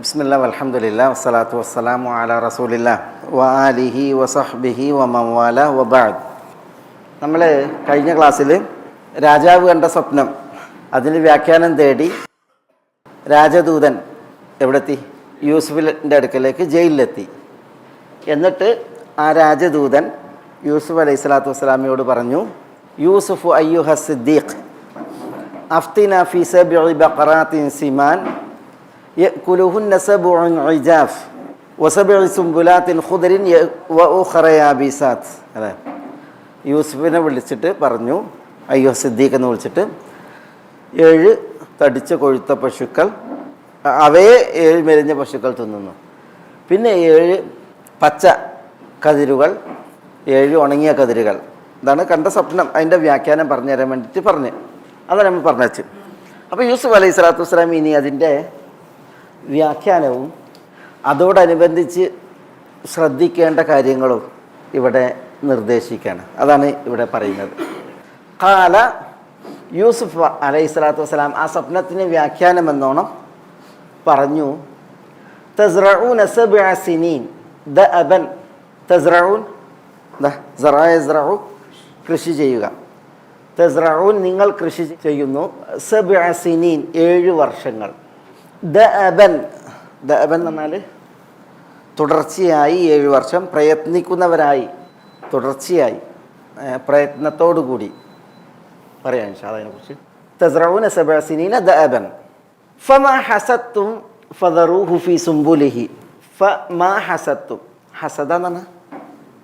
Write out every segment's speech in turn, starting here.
ബിസ്മില്ലാ വൽഹംദുലില്ലാ വസ്സലാത്തു വസ്സലാമു അലാ റസൂലില്ലാ വആലിഹി വസഹ്ബിഹി വമൻവാല വബഅദ്. നമ്മൾ കഴിഞ്ഞ ക്ലാസ്സിൽ രാജാവ് കണ്ട സ്വപ്നം, അതിന് വ്യാഖ്യാനം തേടി രാജദൂതൻ എവിടെത്തി? യൂസുഫിൻ്റെ അടുക്കലേക്ക് ജയിലിലെത്തി. എന്നിട്ട് ആ രാജദൂതൻ യൂസുഫ് അലൈഹി സ്വലാത്തു വസ്സലാമിയോട് പറഞ്ഞു, യൂസുഫ് അയ്യുഹ സിദ്ദീഖ് അഫ്തിന ഫി സബ്ഇ ബഖറാത്തിൻ സിമാൻ യഅ്കുലുഹുന്ന സബ്ഉൻ ഇജാഫ് വസബ്ഇ സുംബുലാത്തിൻ ഖുദരിൻ വഉഖറ യാബിസാത്ത്. അതെ, യൂസുഫിനെ വിളിച്ചിട്ട് പറഞ്ഞു, അയ്യോ സിദ്ദീഖ് എന്ന് വിളിച്ചിട്ട്, 7 തടിച്ച കൊഴുത്ത പശുക്കൾ, അവയെ 7 മെലിഞ്ഞ പശുക്കൾ തിന്നുന്നു. പിന്നെ 7 പച്ച കതിരുകൾ, 7 ഉണങ്ങിയ കതിരുകൾ. ഇതാണ് കണ്ട സ്വപ്നം. അതിൻ്റെ വ്യാഖ്യാനം പറഞ്ഞു തരാൻ വേണ്ടിയിട്ട് അതാണ് നമ്മൾ പറഞ്ഞു വെച്ചു. അപ്പോൾ യൂസുഫ് അലൈഹി സ്വലാത്തു വസ്സലാം ഇനി അതിൻ്റെ വ്യാഖ്യാനവും അതോടനുബന്ധിച്ച് ശ്രദ്ധിക്കേണ്ട കാര്യങ്ങളും ഇവിടെ നിർദ്ദേശിക്കുകയാണ്. അതാണ് ഇവിടെ പറയുന്നത്. ഖാല യൂസുഫ് അലൈഹി സ്വലാത്തു വസ്സലാം ആ സ്വപ്നത്തിന് വ്യാഖ്യാനം എന്നോണം പറഞ്ഞു, തസ്റഊന സബ്അ സിനീൻ ദഅബൻ. തസ്റഊൻ കൃഷി ചെയ്യുക. തസ്റഊൻ നിങ്ങൾ കൃഷി ചെയ്യുന്നു. സബ്അ സിനീൻ 7 വർഷങ്ങൾ. ദഅബൻ എന്ന് പറഞ്ഞാൽ തുടർച്ചയായി 7 വർഷം, പ്രയത്നിക്കുന്നവരായി, തുടർച്ചയായി പ്രയത്നത്തോടു കൂടി പറയാം അതിനെക്കുറിച്ച്. തസ്റഊന സബ്അ സിനീന ദഅബൻ ഫമാ ഹസത്തും ഫദറൂഹു ഫീ സുംബുലിഹി. ഫമാ ഹസത്തും, ഹസദ എന്ന് പറഞ്ഞാൽ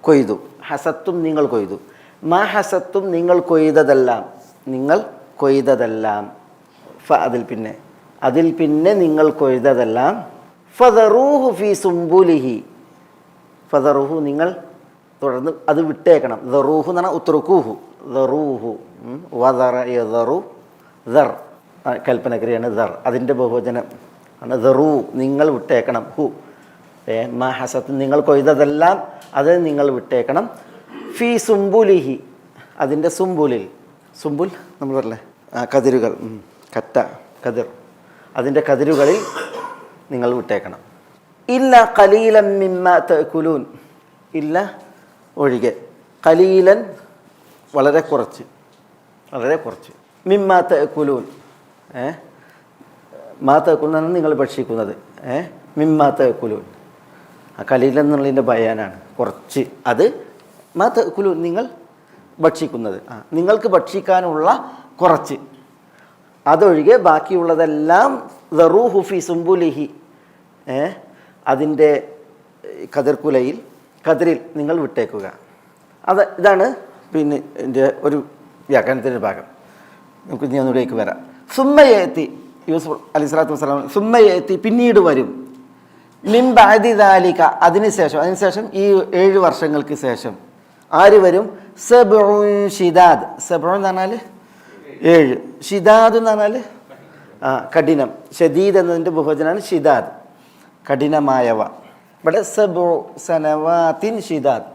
കൊയ്തു. ഹസത്തും നിങ്ങൾ കൊയ്തു. മാ ഹസത്തും നിങ്ങൾ കൊയ്തതെല്ലാം, നിങ്ങൾ കൊയ്തതെല്ലാം. അതിൽ പിന്നെ നിങ്ങൾ കൊയ്തതെല്ലാം. ഫദറൂഹു ഫീ സുംബുലിഹി. ഫദറൂഹു നിങ്ങൾ തുടർന്ന് അത് വിട്ടേക്കണം. ദറൂഹു എന്ന് പറഞ്ഞാൽ ഉത്രുക്കൂഹു. ദറൂഹു വദറ യദറു ദർ കൽപ്പനക്രിയാണ് ദർ. അതിൻ്റെ ബഹുവചനം ആണ് ദറൂ, നിങ്ങൾ വിട്ടേക്കണം. ഹു മാ ഹസത്ത് നിങ്ങൾ കൊയ്തതെല്ലാം അത് നിങ്ങൾ വിട്ടേക്കണം. ഫീ സുംബുലിഹി അതിൻ്റെ സുംബുലിൽ. സുംബുൽ നമ്മൾ പറയല്ലേ കതിരുകൾ, കറ്റ കതിർ, അതിൻ്റെ കതിരുകളിൽ നിങ്ങൾ വിട്ടേക്കണം. ഇല്ല ഖലീലൻ മിമ്മാ തഅകുലൂൻ. ഇല്ല ഒഴികെ, ഖലീലൻ വളരെ കുറച്ച്, വളരെ കുറച്ച്. മിമ്മാ തഅകുലൂൻ മാ തഅകുലൂൻ നിങ്ങൾ ഭക്ഷിക്കുന്നത്. മിമ്മാ തഅകുലൂൻ ഖലീലൻ എന്നുള്ളതിൻ്റെ ബയാനാണ്, കുറച്ച്. അത് മാ തഅകുലൂൻ നിങ്ങൾ ഭക്ഷിക്കുന്നത്, നിങ്ങൾക്ക് ഭക്ഷിക്കാനുള്ള കുറച്ച്. അതൊഴികെ ബാക്കിയുള്ളതെല്ലാം ദറൂഹു ഫീ സുംബുലിഹി അതിൻ്റെ കതിർക്കുലയിൽ, കതിരിൽ നിങ്ങൾ വിട്ടേക്കുക. ഇതാണ് പിന്നെ എൻ്റെ ഒരു വ്യാഖ്യാനത്തിൻ്റെ ഭാഗം. നമുക്ക് ഇനി ഒന്നുകൂടേക്ക് വരാം. സുമ്മയെത്തി യൂസുഫ് അലൈഹി സ്വലാത്തു വസ്സലാം, സുമ്മയെത്തി പിന്നീട് വരും. മിൻ ബഅദി ദാലിക അതിനുശേഷം ഈ 7 വർഷങ്ങൾക്ക് ശേഷം ആര് വരും? സബ്ഉൻ ഷിദാദ്. സബ്ഉൻ എന്ന് പറഞ്ഞാൽ 7, ഷിദാദ് എന്ന് പറഞ്ഞാൽ കഠിനം. ഷദീദ് എന്നതിൻ്റെ ബഹുവചനാണ് ഷിദാദ്, കഠിനമായവ. ഇവിടെ സബ്ഉ സനവാത്തിൻ ഷിദാദ്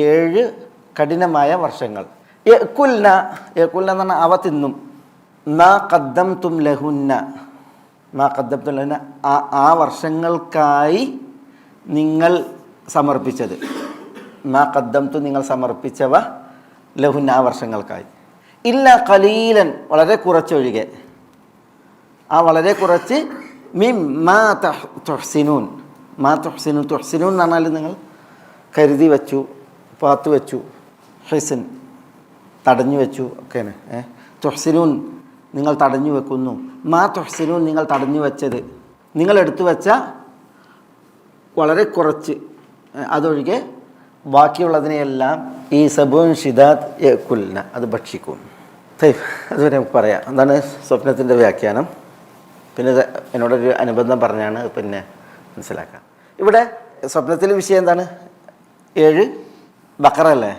7 കഠിനമായ വർഷങ്ങൾ. യഅ്കുൽന എന്ന് പറഞ്ഞാൽ അവ തിന്നും. മാ ഖദ്ദംതും ലഹുന്ന, മാ ഖദ്ദംതും ലഹുന്ന ആ വർഷങ്ങൾക്കായി നിങ്ങൾ സമർപ്പിച്ചത്. മാ ഖദ്ദംതു നിങ്ങൾ സമർപ്പിച്ചവ, ലഹുന്ന ആ വർഷങ്ങൾക്കായി. ഇല്ല ഖലീലൻ വളരെ കുറച്ചൊഴികെ, ആ വളരെ കുറച്ച്. മിമ്മാ തുഹ്സിനൂൻ, മാ തുഹ്സിനൂൻ. തുഹ്സിനൂൻ എന്ന് പറഞ്ഞാൽ നിങ്ങൾ കരുതി വെച്ചു, പാത്തു വെച്ചു. ഹിസ്ൻ തടഞ്ഞു വെച്ചു ഒക്കെയാണ്. തുഹ്സിനൂൻ നിങ്ങൾ തടഞ്ഞു വെക്കുന്നു. മാ തുഹ്സിനൂൻ നിങ്ങൾ തടഞ്ഞു വെച്ചത്, നിങ്ങൾ എടുത്തു വെച്ച വളരെ കുറച്ച്, അതൊഴികെ ബാക്കിയുള്ളതിനെയെല്ലാം ഈ സബൂൻ ഷിദാദ് യഅ്കുൽന അത് ഭക്ഷിക്കും. അതുവരെ നമുക്ക് പറയാം. എന്താണ് സ്വപ്നത്തിൻ്റെ വ്യാഖ്യാനം. പിന്നെ എന്നോടൊരു അനുബന്ധം പറഞ്ഞാണ് പിന്നെ മനസ്സിലാക്കാം. ഇവിടെ സ്വപ്നത്തിലെ വിഷയം എന്താണ്? 7 ബക്കറ അല്ലേ,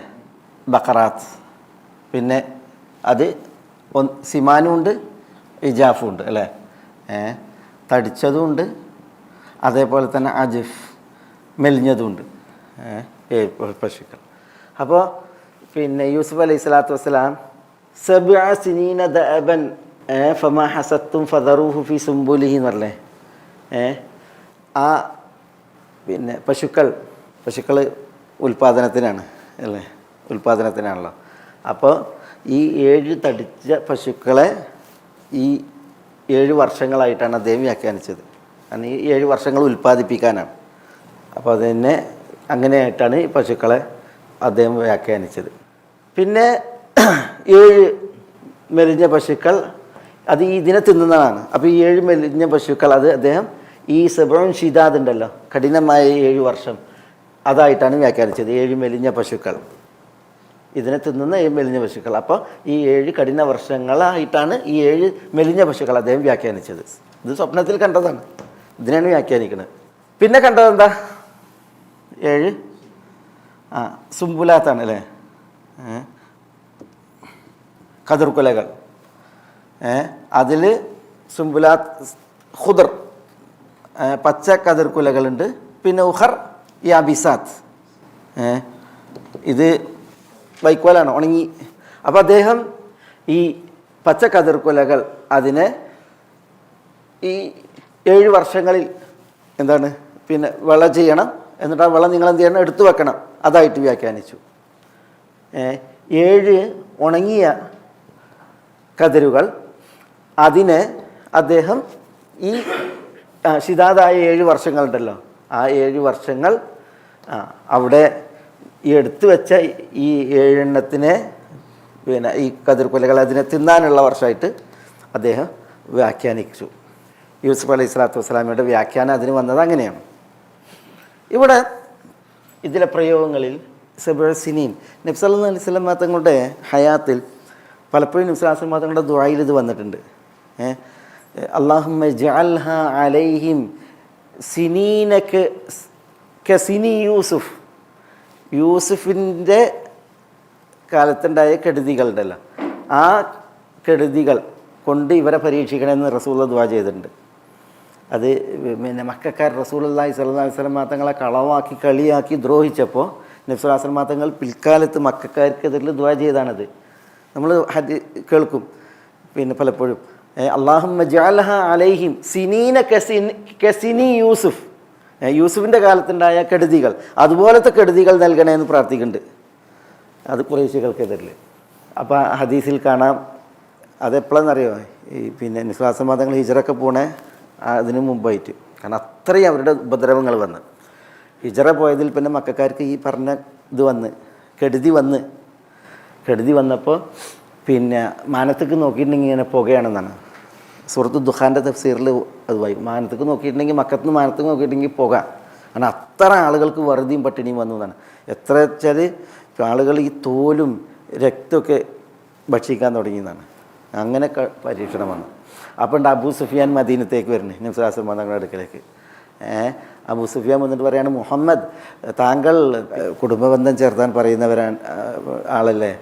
ബക്കറാത്ത്. പിന്നെ അത് സിമാനും ഉണ്ട്, ഇജാഫും ഉണ്ട് അല്ലേ. തടിച്ചതും ഉണ്ട്, അതേപോലെ തന്നെ അജിഫ് മെലിഞ്ഞതും ഉണ്ട്, 7 പശുക്കൾ. അപ്പോൾ പിന്നെ യൂസുഫ് അലൈഹി സ്വലാത്തു വസ്സലാം സബ്അ സിനീന ദഅബൻ ഫമാ ഹസത്തും ഫദറൂഹു ഫീ സുംബുലിഹി എന്ന് പറഞ്ഞേ. ആ പിന്നെ പശുക്കൾ ഉൽപ്പാദനത്തിനാണ് അല്ലേ, ഉൽപ്പാദനത്തിനാണല്ലോ. അപ്പോൾ ഈ 7 തടിച്ച പശുക്കളെ ഈ 7 വർഷങ്ങളായിട്ടാണ് അദ്ദേഹം വ്യാഖ്യാനിച്ചത്. കാരണം ഈ 7 വർഷങ്ങൾ ഉൽപ്പാദിപ്പിക്കാനാണ്. അപ്പോൾ അതിനെ അങ്ങനെയായിട്ടാണ് ഈ പശുക്കളെ അദ്ദേഹം വ്യാഖ്യാനിച്ചത്. പിന്നെ 7 മെലിഞ്ഞ പശുക്കൾ അത് ഇതിനെ തിന്നുന്നതാണ്. അപ്പോൾ ഈ 7 മെലിഞ്ഞ പശുക്കൾ അത് അദ്ദേഹം ഈ സെബോൺ ഷിദാദ് ഉണ്ടല്ലോ, കഠിനമായ 7 വർഷം, അതായിട്ടാണ് വ്യാഖ്യാനിച്ചത്. 7 മെലിഞ്ഞ പശുക്കൾ, ഇതിനെ തിന്നുന്ന 7 മെലിഞ്ഞ പശുക്കൾ. അപ്പോൾ ഈ 7 കഠിന വർഷങ്ങളായിട്ടാണ് ഈ 7 മെലിഞ്ഞ പശുക്കൾ അദ്ദേഹം വ്യാഖ്യാനിച്ചത്. ഇത് സ്വപ്നത്തിൽ കണ്ടതാണ്, ഇതിനാണ് വ്യാഖ്യാനിക്കുന്നത്. പിന്നെ കണ്ടത് എന്താ? 7 സുംബുലാത്താണ് അല്ലേ, കതിർക്കുലകൾ. അതിൽ സുംബുലാത്ത് ഖുദർ പച്ച കതിർക്കുലകളുണ്ട്. പിന്നെ ഉഹർ യാബിസാത്ത്, ഇത് വൈക്കോലാണ്, ഉണങ്ങി. അപ്പോൾ അദ്ദേഹം ഈ പച്ച കതിർക്കുലകൾ അതിനെ ഈ 7 വർഷങ്ങളിൽ എന്താണ് പിന്നെ വിള ചെയ്യണം, എന്നിട്ട് ആ വിള നിങ്ങൾ എന്ത് ചെയ്യണം, എടുത്തു വെക്കണം, അതായിട്ട് വ്യാഖ്യാനിച്ചു. 7 ഉണങ്ങിയ കതിരുകൾ അതിനെ അദ്ദേഹം ഈ ശിതാതായ 7 വർഷങ്ങളുണ്ടല്ലോ, ആ 7 വർഷങ്ങൾ അവിടെ ഈ എടുത്തു വെച്ച ഈ 7 എണ്ണത്തിനെ പിന്നെ ഈ കതിർക്കൊലകൾ അതിനെ തിന്നാനുള്ള വർഷമായിട്ട് അദ്ദേഹം വ്യാഖ്യാനിച്ചു. യൂസുഫ് അലൈഹി സ്വലാത്തു വസ്സലാമയുടെ വ്യാഖ്യാനം അതിന് വന്നത് അങ്ങനെയാണ്. ഇവിടെ ഇതിലെ പ്രയോഗങ്ങളിൽ സിനീൻ നബി സല്ലല്ലാഹു അലൈഹി വസല്ലം തങ്ങളുടെ ഹയാത്തിൽ പലപ്പോഴും നബി സല്ലല്ലാഹു അലൈഹി വസല്ലം തങ്ങളുടെ ദുആയിൽ ഇത് വന്നിട്ടുണ്ട്. അല്ലാഹുമ്മ ജഅൽഹാ അലൈഹിം സിനീന കസിനി യൂസുഫ്, യൂസുഫിൻ്റെ കാലത്തുണ്ടായ കെടുതികളുണ്ടല്ലോ, ആ കെടുതികൾ കൊണ്ട് ഇവരെ പരീക്ഷിക്കണമെന്ന് റസൂൽ ദുആ ചെയ്തിട്ടുണ്ട്. അത് പിന്നെ മക്കക്കാർ റസൂലുള്ളാഹി സ്വല്ലല്ലാഹു അലൈഹി വസല്ലം തങ്ങളെ കളവാക്കി കളിയാക്കി ദ്രോഹിച്ചപ്പോൾ നബി സ്വല്ലല്ലാഹു അലൈഹി വസല്ലം തങ്ങൾ പിൽക്കാലത്ത് മക്കക്കാർക്കെതിരിൽ ദുആ ചെയ്താണ്. നമ്മൾ കേൾക്കും പിന്നെ പലപ്പോഴും അല്ലാഹുമ്മ ജഅൽഹാ അലൈഹിം സിനീന കസിനി യൂസുഫ്, യൂസുഫിൻ്റെ കാലത്തുണ്ടായ കെടുതികൾ അതുപോലത്തെ കെടുതികൾ നൽകണമെന്ന് പ്രാർത്ഥിക്കുന്നുണ്ട്, അത് ഖുറൈശികൾക്കെതിരിൽ. അപ്പോൾ ഹദീസിൽ കാണാം, അതെപ്പോഴെന്നറിയോ, ഈ പിന്നെ നിസ്വാസ മതങ്ങൾ ഹിജറൊക്കെ പോണേ അതിന് മുമ്പായിട്ട്. കാരണം അത്രയും അവരുടെ ഉപദ്രവങ്ങൾ വന്ന് ഹിജറ പോയതിൽ പിന്നെ മക്കക്കാർക്ക് ഈ പറഞ്ഞ ഇത് വന്ന് കെടുതി വന്നപ്പോൾ പിന്നെ മാനത്തേക്ക് നോക്കിയിട്ടുണ്ടെങ്കിൽ ഇങ്ങനെ പുകയാണെന്നാണ് സൂറത്ത് ദുഖാൻ്റെ തഫ്സീറിൽ അത് വായിക്കും. മാനത്തേക്ക് നോക്കിയിട്ടുണ്ടെങ്കിൽ മക്കത്തുനിന്ന് മാനത്തേക്ക് നോക്കിയിട്ടുണ്ടെങ്കിൽ പുക. കാരണം അത്ര ആളുകൾക്ക് വറുതിയും പട്ടിണിയും വന്നു എന്നാണ്. എത്ര വെച്ചാൽ ആളുകൾ ഈ തോലും രക്തമൊക്കെ ഭക്ഷിക്കാൻ തുടങ്ങിയെന്നാണ്. അങ്ങനെ പരീക്ഷണം വന്നു. അപ്പോൾ ഉണ്ട് അബൂ സുഫിയാൻ മദീനത്തേക്ക് വരുന്നത് നബി സ്വല്ലല്ലാഹു അലൈഹി വസല്ലം തങ്ങളുടെ അടുക്കലേക്ക്. അബൂ സുഫിയാൻ വന്നിട്ട് പറയാണ്, മുഹമ്മദ് താങ്കൾ കുടുംബബന്ധം ചേർത്താൻ പറയുന്നവരാണ് ആളല്ലേ,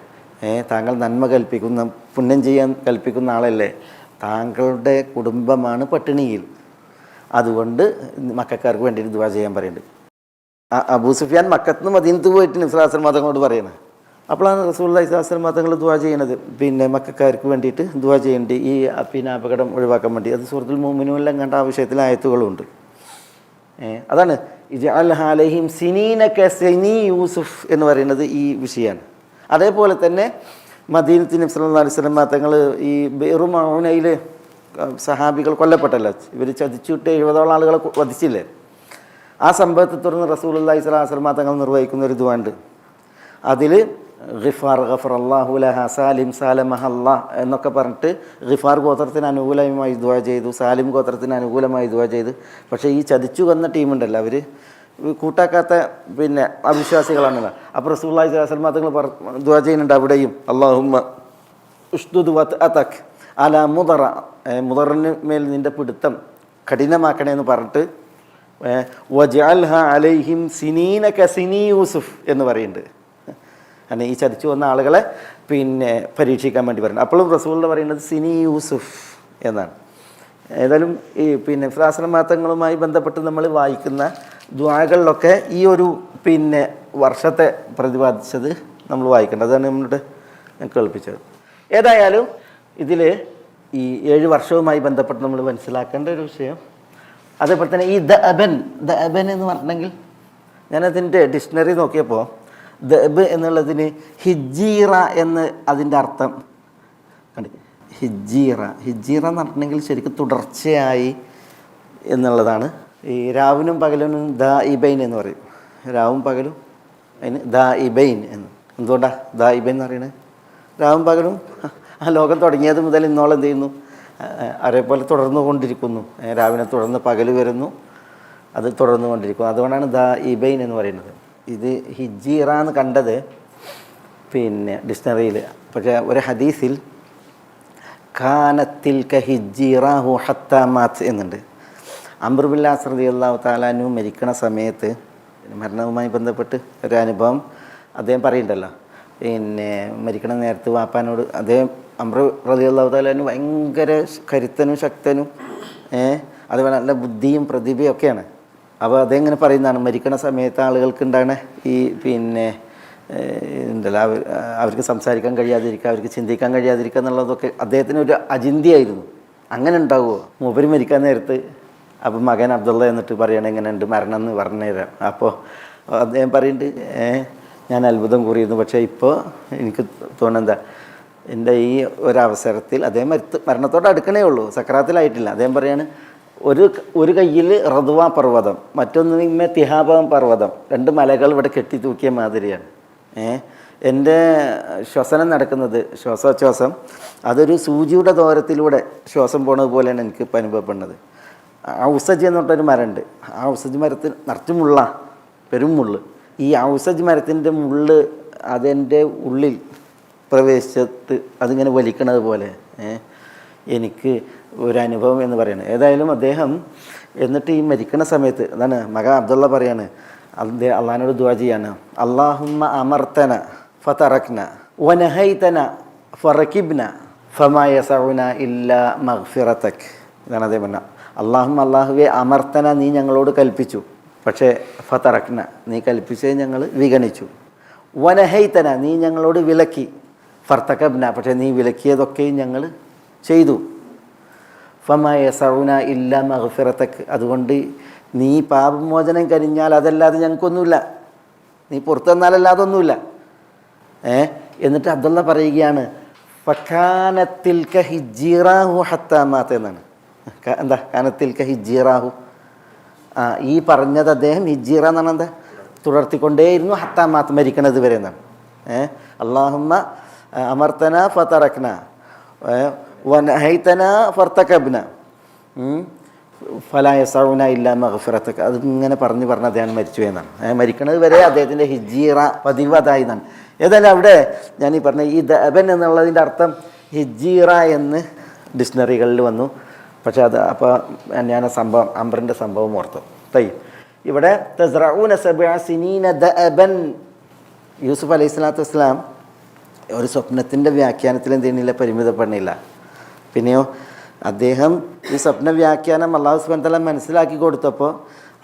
താങ്കൾ നന്മ കൽപ്പിക്കുന്ന പുണ്യം ചെയ്യാൻ കൽപ്പിക്കുന്ന ആളല്ലേ, താങ്കളുടെ കുടുംബമാണ് പട്ടിണിയിൽ, അതുകൊണ്ട് മക്കക്കാർക്ക് വേണ്ടിയിട്ട് ദുആ ചെയ്യാൻ പറയുന്നുണ്ട്. അബൂ സുഫിയാൻ മക്കത്തുനിന്ന് മദീനത്ത് പോയിട്ട് നബി സ്വല്ലല്ലാഹു അലൈഹി വസല്ലം തങ്ങളോട് പറയുന്നത്. അപ്പോഴാണ് റസൂലുള്ളാഹി സ്വല്ലല്ലാഹു അലൈഹി വസല്ലം തങ്ങൾ ദുആ ചെയ്യണത്, പിന്നെ മക്കക്കാർക്ക് വേണ്ടിയിട്ട് ദുആ ചെയ്യേണ്ടി, ഈ പിന്നെ അപകടം ഒഴിവാക്കാൻ വേണ്ടി. അത് സൂറത്തുൽ മുഅ്മിനൂനിലും കണ്ട ആ വിഷയത്തിലെ ആയത്തുകളുണ്ട്. അതാണ് ഇജ്അൽഹാ അലൈഹിം സിനീന കസിനി യൂസുഫ് എന്ന് പറയുന്നത് ഈ വിഷയമാണ്. അതേപോലെ തന്നെ മദീനത്ത് നബി സല്ലല്ലാഹു അലൈഹി വസല്ലം തങ്ങൾ ഈ ബിഅ്റു മഊനയിൽ സഹാബികൾ കൊല്ലപ്പെട്ടല്ലോ, ഇവർ ചതിച്ചിട്ട് 70ഓളം ആളുകളെ വധിച്ചില്ലേ, ആ സംഭവത്തെ തുടർന്ന് റസൂലുള്ളാഹി സ്വല്ലല്ലാഹു അലൈഹി വസല്ലം തങ്ങൾ നിർവഹിക്കുന്ന ഒരു ദുആ ഉണ്ട്. അതിൽ ഗഫറല്ലാഹു ലഹ സാലിം സാലമഹല്ലാ എന്നൊക്കെ പറഞ്ഞിട്ട് ഗിഫാർ ഗോത്രത്തിന് അനുകൂലമായി ദുആ ചെയ്തു, സാലിം ഗോത്രത്തിന് അനുകൂലമായി ദുആ ചെയ്തു. പക്ഷേ ഈ ചതിച്ചു വന്ന ടീമുണ്ടല്ലോ, അവർ കൂട്ടാക്കാത്ത പിന്നെ അവിശ്വാസികളാണല്ലോ. അപ്പോൾ റസൂലുള്ളാഹി സ്വല്ലല്ലാഹു അലൈഹി വസല്ലം തങ്ങൾ ദുആ ചെയ്യുന്നുണ്ട് അവിടെയും, അല്ലാഹുമ്മ ഉഷ്ദുദ് വതഅതക് അലാ മുദറ, മുദറിന് മേൽ നിൻ്റെ പിടുത്തം കഠിനമാക്കണേ എന്ന് പറഞ്ഞിട്ട് വജഅൽഹാ അലൈഹിം സിനീന കസിനി യൂസുഫ് എന്ന് പറയുന്നുണ്ട്. കാരണം ഈ ചതിച്ചു വന്ന ആളുകളെ പിന്നെ പരീക്ഷിക്കാൻ വേണ്ടി പറയുന്നത്. അപ്പോഴും റസൂൽ പറയുന്നത് സിനി യൂസുഫ് എന്നാണ്. ഏതായാലും ഈ പിന്നെ ഫ്രാസനമാത്തങ്ങളുമായി ബന്ധപ്പെട്ട് നമ്മൾ വായിക്കുന്ന ദുആകളിലൊക്കെ ഈ ഒരു പിന്നെ വർഷത്തെ പ്രതിപാദിച്ചത് നമ്മൾ വായിക്കേണ്ടത്, അതാണ് നമ്മളുടെ കേൾപ്പിച്ചത്. ഏതായാലും ഇതിൽ ഈ 7 വർഷവുമായി ബന്ധപ്പെട്ട് നമ്മൾ മനസ്സിലാക്കേണ്ട ഒരു വിഷയം, അതേപോലെ തന്നെ ഈ ദ അബൻ എന്ന് പറഞ്ഞിട്ടുണ്ടെങ്കിൽ ഞാനതിൻ്റെ ഡിക്ഷണറി നോക്കിയപ്പോൾ ദബ് എന്നുള്ളതിന് ഹിജീറ എന്ന് അതിൻ്റെ അർത്ഥം കണ്ട്. ഹിജീറ എന്ന് പറഞ്ഞിട്ടുണ്ടെങ്കിൽ ശരിക്കും തുടർച്ചയായി എന്നുള്ളതാണ്. ഈ രാവിനും പകലിനും ദാഇബൈൻ എന്ന് പറയും. രാവും പകലും അതിന് ദാഇബൈൻ എന്ന്. എന്തുകൊണ്ടാണ് ദാഇബൈൻ എന്ന് പറയുന്നത്? രാവും പകലും ആ ലോകം തുടങ്ങിയത് മുതൽ ഇന്നോളം എന്ത് ചെയ്യുന്നു? അതേപോലെ തുടർന്നു കൊണ്ടിരിക്കുന്നു. രാവിനെ തുടർന്ന് പകൽ വരുന്നു, അത് തുടർന്നു കൊണ്ടിരിക്കുന്നു. അതുകൊണ്ടാണ് ദാഇബൈൻ എന്ന് പറയുന്നത്. ഇത് ഹിജീറ എന്ന് കണ്ടത് പിന്നെ ഡിക്ഷണറിയിൽ. പക്ഷേ ഒരു ഹദീസിൽ കാനത്തിൽ ഹിജീറാഹു ഹത്താ മാത്ത് എന്നുണ്ട്. അംർ ബിൻ ആസ് റളിയല്ലാഹു തആല അൻഹു മരിക്കണ സമയത്ത് മരണവുമായി ബന്ധപ്പെട്ട് ഒരു അനുഭവം അദ്ദേഹം പറയുന്നുണ്ടല്ലോ. പിന്നെ മരിക്കണ നേരത്ത് വാപ്പാനോട് അദ്ദേഹം അംർ റളിയല്ലാഹു തആല അൻഹു ഭയങ്കര കരുത്തനും ശക്തനും അതുപോലെ നല്ല ബുദ്ധിയും പ്രതിഭയും ഒക്കെയാണ്. അപ്പോൾ അതെങ്ങനെ പറയുന്നതാണ്, മരിക്കണ സമയത്ത് ആളുകൾക്ക് ഉണ്ടാകണ ഈ പിന്നെ ഉണ്ടല്ലോ അവർക്ക് സംസാരിക്കാൻ കഴിയാതിരിക്കുക, അവർക്ക് ചിന്തിക്കാൻ കഴിയാതിരിക്കുക എന്നുള്ളതൊക്കെ അദ്ദേഹത്തിന് ഒരു അചിന്തിയായിരുന്നു. അങ്ങനെ ഉണ്ടാവുമോ? മൂപ്പര് മരിക്കാൻ നേരത്ത് അപ്പം മകൻ അബ്ദുള്ള എന്നിട്ട് പറയണ എങ്ങനെ ഉണ്ട് മരണം എന്ന് പറഞ്ഞു തരാം. അപ്പോൾ അദ്ദേഹം പറയുന്നുണ്ട്, ഞാൻ അത്ഭുതം കൂറിയിരുന്നു. പക്ഷേ ഇപ്പോൾ എനിക്ക് തോന്നുന്നത് എൻ്റെ ഈ ഒരവസരത്തിൽ അദ്ദേഹം മരണത്തോട് അടുക്കണേ ഉള്ളൂ, സക്രാത്തിലായിട്ടില്ല. അദ്ദേഹം പറയാണ്, ഒരു കയ്യിൽ റദ്വ പർവ്വതം, മറ്റൊന്നിന്മേ തിഹാബം പർവ്വതം, രണ്ട് മലകൾ ഇവിടെ കെട്ടി തൂക്കിയ മാതിരിയാണ്. എൻ്റെ ശ്വസനം നടക്കുന്നത്, ശ്വാസോച്ഛ്വാസം അതൊരു സൂചിയുടെ ദൂരത്തിലൂടെ ശ്വാസം പോണത് പോലെയാണ് എനിക്ക് ഇപ്പോൾ അനുഭവപ്പെടുന്നത്. ഔസജ് എന്ന് പറഞ്ഞൊരു മരമുണ്ട്. ആ ഔസജ് മരത്തിന് നിറച്ചും മുള്ള, പെരും മുള്ള്. ഈ ഔസജ് മരത്തിൻ്റെ മുള്ള് അതെൻ്റെ ഉള്ളിൽ പ്രവേശിച്ചിട്ട് അതിങ്ങനെ വലിക്കണത് പോലെ എനിക്ക് ഒരനുഭവം എന്ന് പറയുന്നത്. ഏതായാലും അദ്ദേഹം എന്നിട്ട് ഈ മരിക്കണ സമയത്ത് അതാണ് മകൻ അബ്ദുള്ള പറയാണ്, അള്ളാഹിനോട് ദുആ ചെയ്യാണ്, അല്ലാഹുമ്മ അമർത്തന ഫതറക്ന വനഹൈതന ഫറകിബ്ന ഫമാ യസഉന ഇല്ലാ മഗ്ഫിറതക്. ഇതാണ് അദ്ദേഹം പറഞ്ഞ, അല്ലാഹുവേ അമർത്തന, നീ ഞങ്ങളോട് കൽപ്പിച്ചു, പക്ഷേ ഫതറക്ന, നീ കൽപ്പിച്ചത് ഞങ്ങൾ വിഗണിച്ചു. വനഹൈതന, നീ ഞങ്ങളോട് വിലക്കി, ഫർത്തകബ്ന, പക്ഷേ നീ വിലക്കിയതൊക്കെയും ഞങ്ങൾ ചെയ്തു. ഫമാ യസഉന ഇല്ലാ മഗ്ഫിറതക്, അതുകൊണ്ട് നീ പാപമോചനം കഴിഞ്ഞാൽ അതല്ലാതെ ഞങ്ങൾക്കൊന്നുമില്ല, നീ പുറത്തു തന്നാലല്ലാതെ ഒന്നുമില്ല. എന്നിട്ട് അബ്ദുള്ള പറയുകയാണ്, ഫക്കാനത്തിൽക ഹിജീറാഹു ഹത്താ മാത്ത് എന്നാണ്. എന്താ കാനത്തിൽക ഹിജീറാഹു? ഈ പറഞ്ഞത് അദ്ദേഹം ഹിജീറ എന്നാണ് എന്താ തുടർത്തിക്കൊണ്ടേയിരുന്നു ഹത്താ മാത്ത്, മരിക്കണത് വരെ എന്നാണ്. അല്ലാഹുമ്മ അമർത്തന ഫതറക്ന വനഹൈതന ഫർതകബ്ന ഫലാ യസഉന ഇല്ലാ മഗ്ഫിറതക. അതിങ്ങനെ പറഞ്ഞ് അദ്ദേഹം മരിച്ചു എന്നാണ്. മരിക്കണത് വരെ അദ്ദേഹത്തിൻ്റെ ഹിജീറ പതിവ് അതായിന്നാണ്. ഏതായാലും അവിടെ ഞാൻ ഈ പറഞ്ഞ ഈ ദബൻ എന്നുള്ളതിൻ്റെ അർത്ഥം ഹിജീറ എന്ന് ഡിക്ഷണറികളിൽ വന്നു. പക്ഷേ അത് അപ്പോൾ ഞാൻ സംഭവം അംറിൻ്റെ സംഭവം ഓർത്തു. ഇവിടെ തസ്റഊന സബ്അ സിനീന ദഅബൻ, യൂസുഫ് അലൈഹി സ്വലാത്തു വസ്സലാം ഒരു സ്വപ്നത്തിൻ്റെ വ്യാഖ്യാനത്തിൽ എന്ത് ചെയ്യുന്നില്ല, പരിമിതപ്പെടുന്നില്ല. പിന്നെയോ അദ്ദേഹം ഈ സ്വപ്ന വ്യാഖ്യാനം അല്ലാഹു സുബ്ഹാനഹു വ തആല മനസ്സിലാക്കി കൊടുത്തപ്പോൾ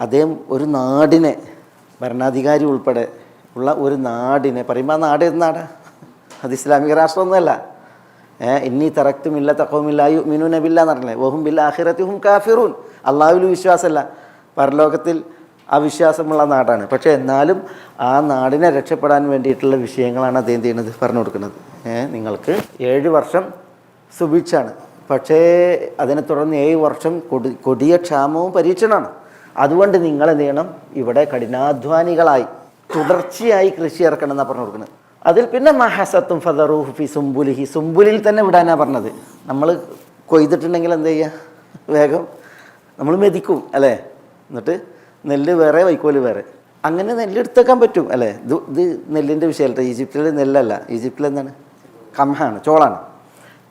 അദ്ദേഹം ഒരു നാടിനെ, ഭരണാധികാരി ഉൾപ്പെടെ ഉള്ള ഒരു നാടിനെ പറയുമ്പോൾ, ആ നാട് ഏത് നാടാ? അത് ഇസ്ലാമിക രാഷ്ട്രമൊന്നുമല്ല. ഇന്നി തറക്തു മില്ലത ഖൗമിൻ ലാ യുഅ്മിനൂന ബില്ലാഹി എന്ന് പറഞ്ഞില്ലേ, വഹും ബിൽ ആഖിറതി ഹും കാഫിറൂൻ. അള്ളാഹുവിൽ വിശ്വാസമല്ല, പരലോകത്തിൽ അവിശ്വാസമുള്ള നാടാണ്. പക്ഷേ എന്നാലും ആ നാടിനെ രക്ഷപ്പെടാൻ വേണ്ടിയിട്ടുള്ള വിഷയങ്ങളാണ് അദ്ദേഹം ചെയ്യുന്നത്, പറഞ്ഞു കൊടുക്കുന്നത്. നിങ്ങൾക്ക് 7 വർഷം സുഭിക്ഷാണ്, പക്ഷേ അതിനെ തുടർന്ന് 7 വർഷം കൊടിയ ക്ഷാമവും പരീക്ഷണമാണ്. അതുകൊണ്ട് നിങ്ങൾ എന്ത് ചെയ്യണം, ഇവിടെ കഠിനാധ്വാനികളായി തുടർച്ചയായി കൃഷി ഇറക്കണം എന്നാണ് പറഞ്ഞു കൊടുക്കുന്നത്. അതിൽ പിന്നെ മഹസത്തും ഫദറൂഹു ഫി സുംബുലിഹി, സുംബുലിൽ തന്നെ വിടാനാണ് പറഞ്ഞത്. നമ്മൾ കൊയ്തിട്ടുണ്ടെങ്കിൽ എന്ത് ചെയ്യുക, വേഗം നമ്മൾ മെതിക്കും അല്ലേ, എന്നിട്ട് നെല്ല് വേറെ വൈക്കോല് വേറെ, അങ്ങനെ നെല്ലെടുത്തേക്കാൻ പറ്റും അല്ലേ. ഇത് നെല്ലിൻ്റെ വിഷയമല്ല, ഈജിപ്തിൽ നെല്ലല്ല, ഈജിപ്തിൽ എന്താണ്, കംഹാണ്,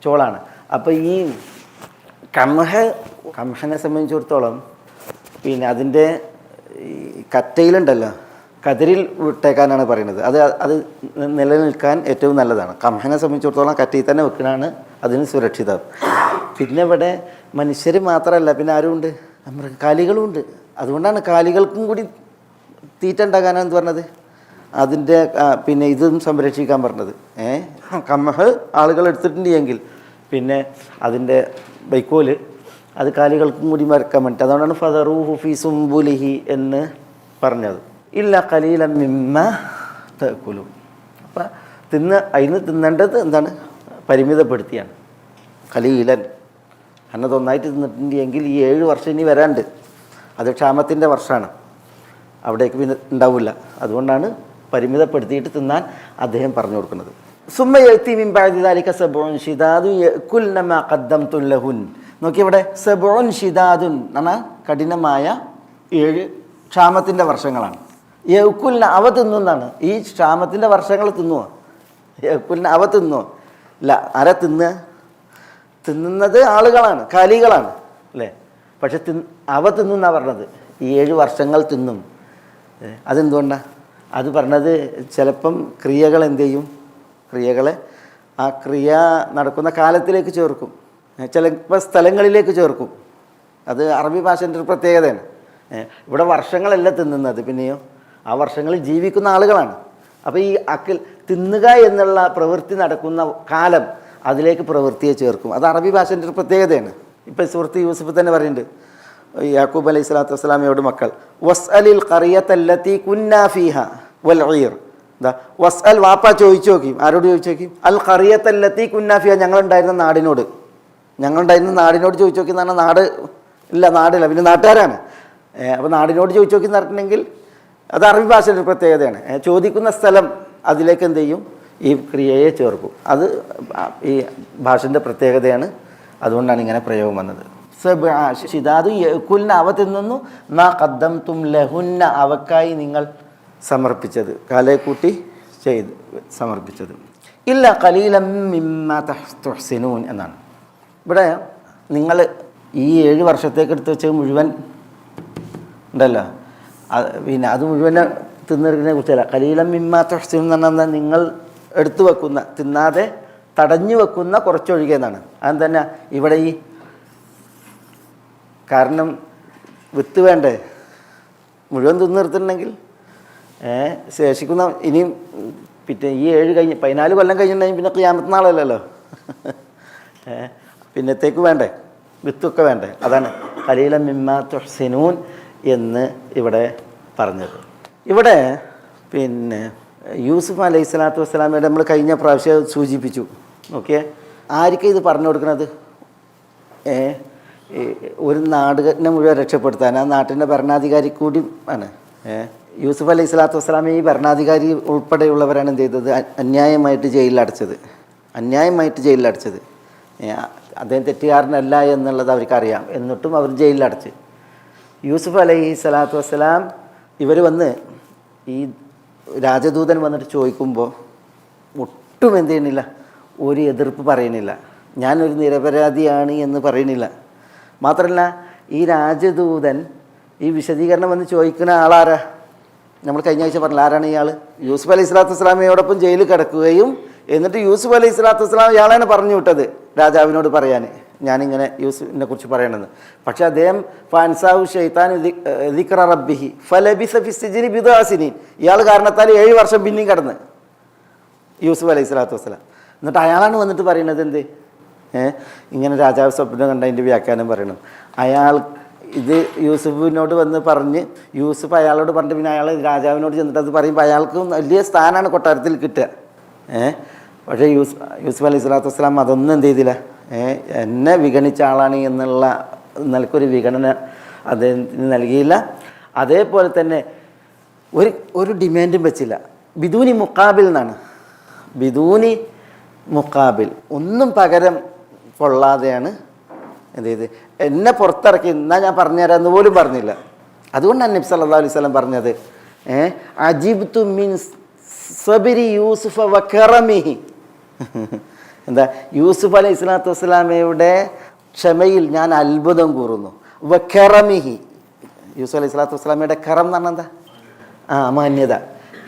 ചോളാണ്. അപ്പോൾ ഈ കംഹനെ സംബന്ധിച്ചിടത്തോളം പിന്നെ അതിൻ്റെ കറ്റയിലുണ്ടല്ലോ, കതിരിൽ വിട്ടേക്കാനാണ് പറയുന്നത്. അത് നിലനിൽക്കാൻ ഏറ്റവും നല്ലതാണ്. കംഹനെ സംബന്ധിച്ചിടത്തോളം കറ്റയിൽ തന്നെ വെക്കുന്നതാണ് അതിന് സുരക്ഷിതം. പിന്നെ ഇവിടെ മനുഷ്യർ മാത്രമല്ല, പിന്നെ ആരുമുണ്ട്, കാലികളുമുണ്ട്. അതുകൊണ്ടാണ് കാലികൾക്കും കൂടി തീറ്റ ഉണ്ടാകാനാണ് എന്ത് പറഞ്ഞത്, അതിൻ്റെ പിന്നെ ഇതും സംരക്ഷിക്കാൻ പറഞ്ഞത്. കംഹ് ആളുകൾ എടുത്തിട്ടുണ്ട് എങ്കിൽ പിന്നെ അതിൻ്റെ വൈക്കോല് അത് കാലികൾക്കും കൂടി മറക്കാൻ വേണ്ടിയിട്ട്. അതുകൊണ്ടാണ് ഫദറൂഹു ഫീ സുംബുലിഹി എന്ന് പറഞ്ഞത്. ഇല്ല ഖലീലൻ മിമ്മ തഅകുലൂൻ. അപ്പം അതിന് തിന്നേണ്ടത് എന്താണ്? പരിമിതപ്പെടുത്തിയാണ്. ഖലീലൻ അതൊന്നായിട്ട് തിന്നിട്ടുണ്ടെങ്കിൽ ഈ 7 വർഷം ഇനി വരാണ്ട്, അത് ക്ഷാമത്തിൻ്റെ വർഷമാണ്, അവിടേക്ക് പിന്നെ ഉണ്ടാവില്ല. അതുകൊണ്ടാണ് പരിമിതപ്പെടുത്തിയിട്ട് തിന്നാൻ അദ്ദേഹം പറഞ്ഞു കൊടുക്കുന്നത്. സുമ്മ യഅതി മിൻ ബഅദി ദാലിക സബ്ഉൻ ശിദാദു യഅകുൽന മാ ഖദ്ദംതും ലഹുൻ. നോക്കി ഇവിടെ സബ്ഉൻ ശിദാദുൻ എന്നാണ് കഠിനമായ 7 ക്ഷാമത്തിൻ്റെ വർഷങ്ങളാണ്. യഅകുൽന അവ തിന്നുന്നതാണ്. ഈ ക്ഷാമത്തിൻ്റെ വർഷങ്ങൾ തിന്നുവോ? യഅകുൽന അവ തിന്നുവോ? ഇല്ല. ആരാ തിന്നുന്നത്? ആളുകളാണ്, കാലികളാണ് അല്ലേ? പക്ഷെ അവ തിന്നുന്നാണ് പറഞ്ഞത്. ഈ 7 വർഷങ്ങൾ തിന്നും. അതെന്തുകൊണ്ടാണ് അത് പറഞ്ഞത്? ചിലപ്പം ക്രിയകൾ എന്ത് ചെയ്യും? ക്രിയകളെ ആ ക്രിയ നടക്കുന്ന കാലത്തിലേക്ക് ചേർക്കും, ചിലപ്പോൾ സ്ഥലങ്ങളിലേക്ക് ചേർക്കും. അത് അറബി ഭാഷേൻ്റെ ഒരു പ്രത്യേകതയാണ്. ഇവിടെ വർഷങ്ങളല്ല തിന്നുന്നത്, പിന്നെയോ ആ വർഷങ്ങളിൽ ജീവിക്കുന്ന ആളുകളാണ്. അപ്പോൾ ഈ തിന്നുക എന്നുള്ള പ്രവൃത്തി നടക്കുന്ന കാലം അതിലേക്ക് പ്രവൃത്തിയെ ചേർക്കും. അത് അറബി ഭാഷേൻ്റെ ഒരു പ്രത്യേകതയാണ്. ഇപ്പം സുഹൃത്ത് യൂസുഫ് തന്നെ പറയുന്നുണ്ട്, യാക്കൂബ് അലൈഹി സ്വലാത്തു വസ്സലാമയോട് മക്കൾ, വസ്അലിൽ ഖറിയത്തല്ലത്തി കുന്നാ ഫീഹ വൽ ഈർ. എന്താ വസ്അൽ? വാപ്പ ചോദിച്ചു നോക്കി. ആരോട് ചോദിച്ചു നോക്കി? അൽ ഖറിയത്തല്ലത്തി കുന്നാ ഫീഹ, ഞങ്ങളുണ്ടായിരുന്ന നാടിനോട് ചോദിച്ചു നോക്കി എന്ന് പറഞ്ഞാൽ നാട് ഇല്ല, നാടില്ല, പിന്നെ നാട്ടുകാരാണ്. അപ്പോൾ നാടിനോട് ചോദിച്ചു നോക്കി എന്ന് പറഞ്ഞിട്ടുണ്ടെങ്കിൽ അത് അറബി ഭാഷയുടെ ഒരു പ്രത്യേകതയാണ്. ചോദിക്കുന്ന സ്ഥലം അതിലേക്ക് എന്ത് ചെയ്യും? ഈ ക്രിയയെ ചേർക്കും. അത് ഈ ഭാഷൻ്റെ പ്രത്യേകതയാണ്. അതുകൊണ്ടാണ് ഇങ്ങനെ പ്രയോഗം വന്നത്. ശിദാദു യഅകുൽന അവ തിന്നുന്നു, മാ ഖദ്ദംതും ലഹുന്ന അവക്കായി നിങ്ങൾ സമർപ്പിച്ചത്, കാലയെ കൂട്ടി ചെയ്ത് സമർപ്പിച്ചത്. ഇല്ല ഖലീലൻ മിമ്മ തുഹ്സിനൂൻ എന്നാണ്. ഇവിടെ നിങ്ങൾ ഈ 7 വർഷത്തേക്ക് എടുത്ത് വെച്ചത് മുഴുവൻ ഉണ്ടല്ലോ, പിന്നെ അത് മുഴുവൻ തിന്നെടുക്കുന്നതിനെ കുറിച്ചല്ല. ഖലീലൻ മിമ്മ തുഹ്സിനൂൻ എന്ന് പറഞ്ഞാൽ നിങ്ങൾ എടുത്തു വെക്കുന്ന, തിന്നാതെ തടഞ്ഞു വെക്കുന്ന കുറച്ചൊഴികെ എന്നാണ്. അത് തന്നെ ഇവിടെ ഈ കാരണം വിത്ത് വേണ്ടേ? മുഴുവൻ തിന്നു നിർത്തുന്നുണ്ടെങ്കിൽ ശേഷിക്കുന്ന ഇനിയും പിന്നെ ഈ 14 കൊല്ലം കഴിഞ്ഞിട്ടുണ്ടെങ്കിൽ പിന്നെ ഖിയാമത്ത് നാളല്ലല്ലോ, പിന്നത്തേക്ക് വേണ്ടേ, വിത്തൊക്കെ വേണ്ടേ. അതാണ് ഖലീലൻ മിമ്മ തുഹ്സിനൂൻ എന്ന് ഇവിടെ പറഞ്ഞത്. ഇവിടെ പിന്നെ യൂസുഫ് അലൈഹി സ്വലാത്തു വസ്സലാമയുടെ നമ്മൾ കഴിഞ്ഞ പ്രാവശ്യം സൂചിപ്പിച്ചു. ഓക്കെ, ആർക്കും ഇത് പറഞ്ഞു കൊടുക്കുന്നത്? ഒരു നാടിനെ മുഴുവൻ രക്ഷപ്പെടുത്താൻ ആ നാട്ടിൻ്റെ ഭരണാധികാരി കൂടി ആണ്. യൂസുഫ് അലൈഹി സ്വലാത്തു വസ്സലാമെ ഈ ഭരണാധികാരി ഉൾപ്പെടെയുള്ളവരാണ് എന്ത് ചെയ്തത്? അന്യായമായിട്ട് ജയിലിലടച്ചത്. അദ്ദേഹം തെറ്റുകാരനല്ല എന്നുള്ളത് അവർക്കറിയാം, എന്നിട്ടും അവർ ജയിലിലടച്ച്. യൂസുഫ് അലൈഹി സ്വലാത്തു വസ്സലാം ഇവർ വന്ന് ഈ രാജദൂതൻ വന്നിട്ട് ചോദിക്കുമ്പോൾ ഒട്ടും എന്ത് ചെയ്യണില്ല, ഒരു എതിർപ്പ് പറയണില്ല, ഞാനൊരു നിരപരാധിയാണ് എന്ന് പറയണില്ല. മാത്രമല്ല ഈ രാജദൂതൻ ഈ വിശദീകരണം വന്ന് ചോദിക്കുന്ന ആളാരാ? നമ്മൾ കഴിഞ്ഞ ആഴ്ച പറഞ്ഞില്ല, ആരാണ് ഇയാൾ? യൂസുഫ് അലൈഹി സ്വലാത്തു വസ്സലാമയോടൊപ്പം ജയിലിൽ കിടക്കുകയും എന്നിട്ട് യൂസുഫ് അലൈഹി സ്വലാത്തു വസ്സലാം ഇയാളാണ് പറഞ്ഞു വിട്ടത് രാജാവിനോട് പറയാൻ, ഞാനിങ്ങനെ യൂസുഫിനെ കുറിച്ച് പറയണമെന്ന്. പക്ഷേ അദ്ദേഹം ഫാൻസാഹു ഷൈത്താൻ ദിക്റ റബ്ബിഹി ഫലബിസ ഫിസ്സിജ്നി ബിദ്അ സിനീൻ, ഇയാൾ കാരണത്താൽ 7 വർഷം പിന്നെയും കടന്ന് യൂസുഫ് അലൈഹി സ്വലാത്തു വസ്സലാം. എന്നിട്ട് അയാളാണ് വന്നിട്ട് പറയുന്നത് എന്ത്? ഇങ്ങനെ രാജാവ് സ്വപ്നം കണ്ടതിൻ്റെ വ്യാഖ്യാനം പറയണം. അയാൾ ഇത് യൂസുഫിനോട് വന്ന് പറഞ്ഞ്, യൂസുഫ് അയാളോട് പറഞ്ഞിട്ട് പിന്നെ അയാൾ രാജാവിനോട് ചെന്നിട്ട് അത് പറയുമ്പോൾ അയാൾക്ക് വലിയ സ്ഥാനമാണ് കൊട്ടാരത്തിൽ കിട്ടുക. പക്ഷേ യൂസുഫ് അലൈഹി സ്വലാത്തു വസ്സലാം അതൊന്നും എന്ത് ചെയ്തില്ല, എന്നെ വിഗണിച്ച ആളാണ് എന്നുള്ള നിലക്കൊരു വിഗണന അദ്ദേഹത്തിന് നൽകിയില്ല. അതേപോലെ തന്നെ ഒരു ഡിമാൻഡും വെച്ചില്ല. ബിദൂനി മുക്കാബിൽ എന്നാണ്, ബിദൂനി മുക്കാബിൽ, ഒന്നും പകരം കൊള്ളാതെയാണ് എന്ത് ചെയ്ത് എന്നെ പുറത്തിറക്കി, എന്നാൽ ഞാൻ പറഞ്ഞുതരാമെന്ന് പോലും പറഞ്ഞില്ല. അതുകൊണ്ടാണ് നബി സല്ലല്ലാഹു അലൈഹി വസല്ലം പറഞ്ഞത്, അജിബ്തു മിൻ സബരി യൂസുഫ വ കറമിഹി. എന്താ? യൂസുഫ് അലൈഹി സ്വലാത്തു വസ്സലാമയുടെ ക്ഷമയിൽ ഞാൻ അത്ഭുതം കൂറുന്നു. വ കറമിഹി, യൂസുഫ് അലൈഹി സ്വലാത്തു വസ്സലാമയുടെ കറം എന്ന് പറഞ്ഞാൽ എന്താ? മാന്യത.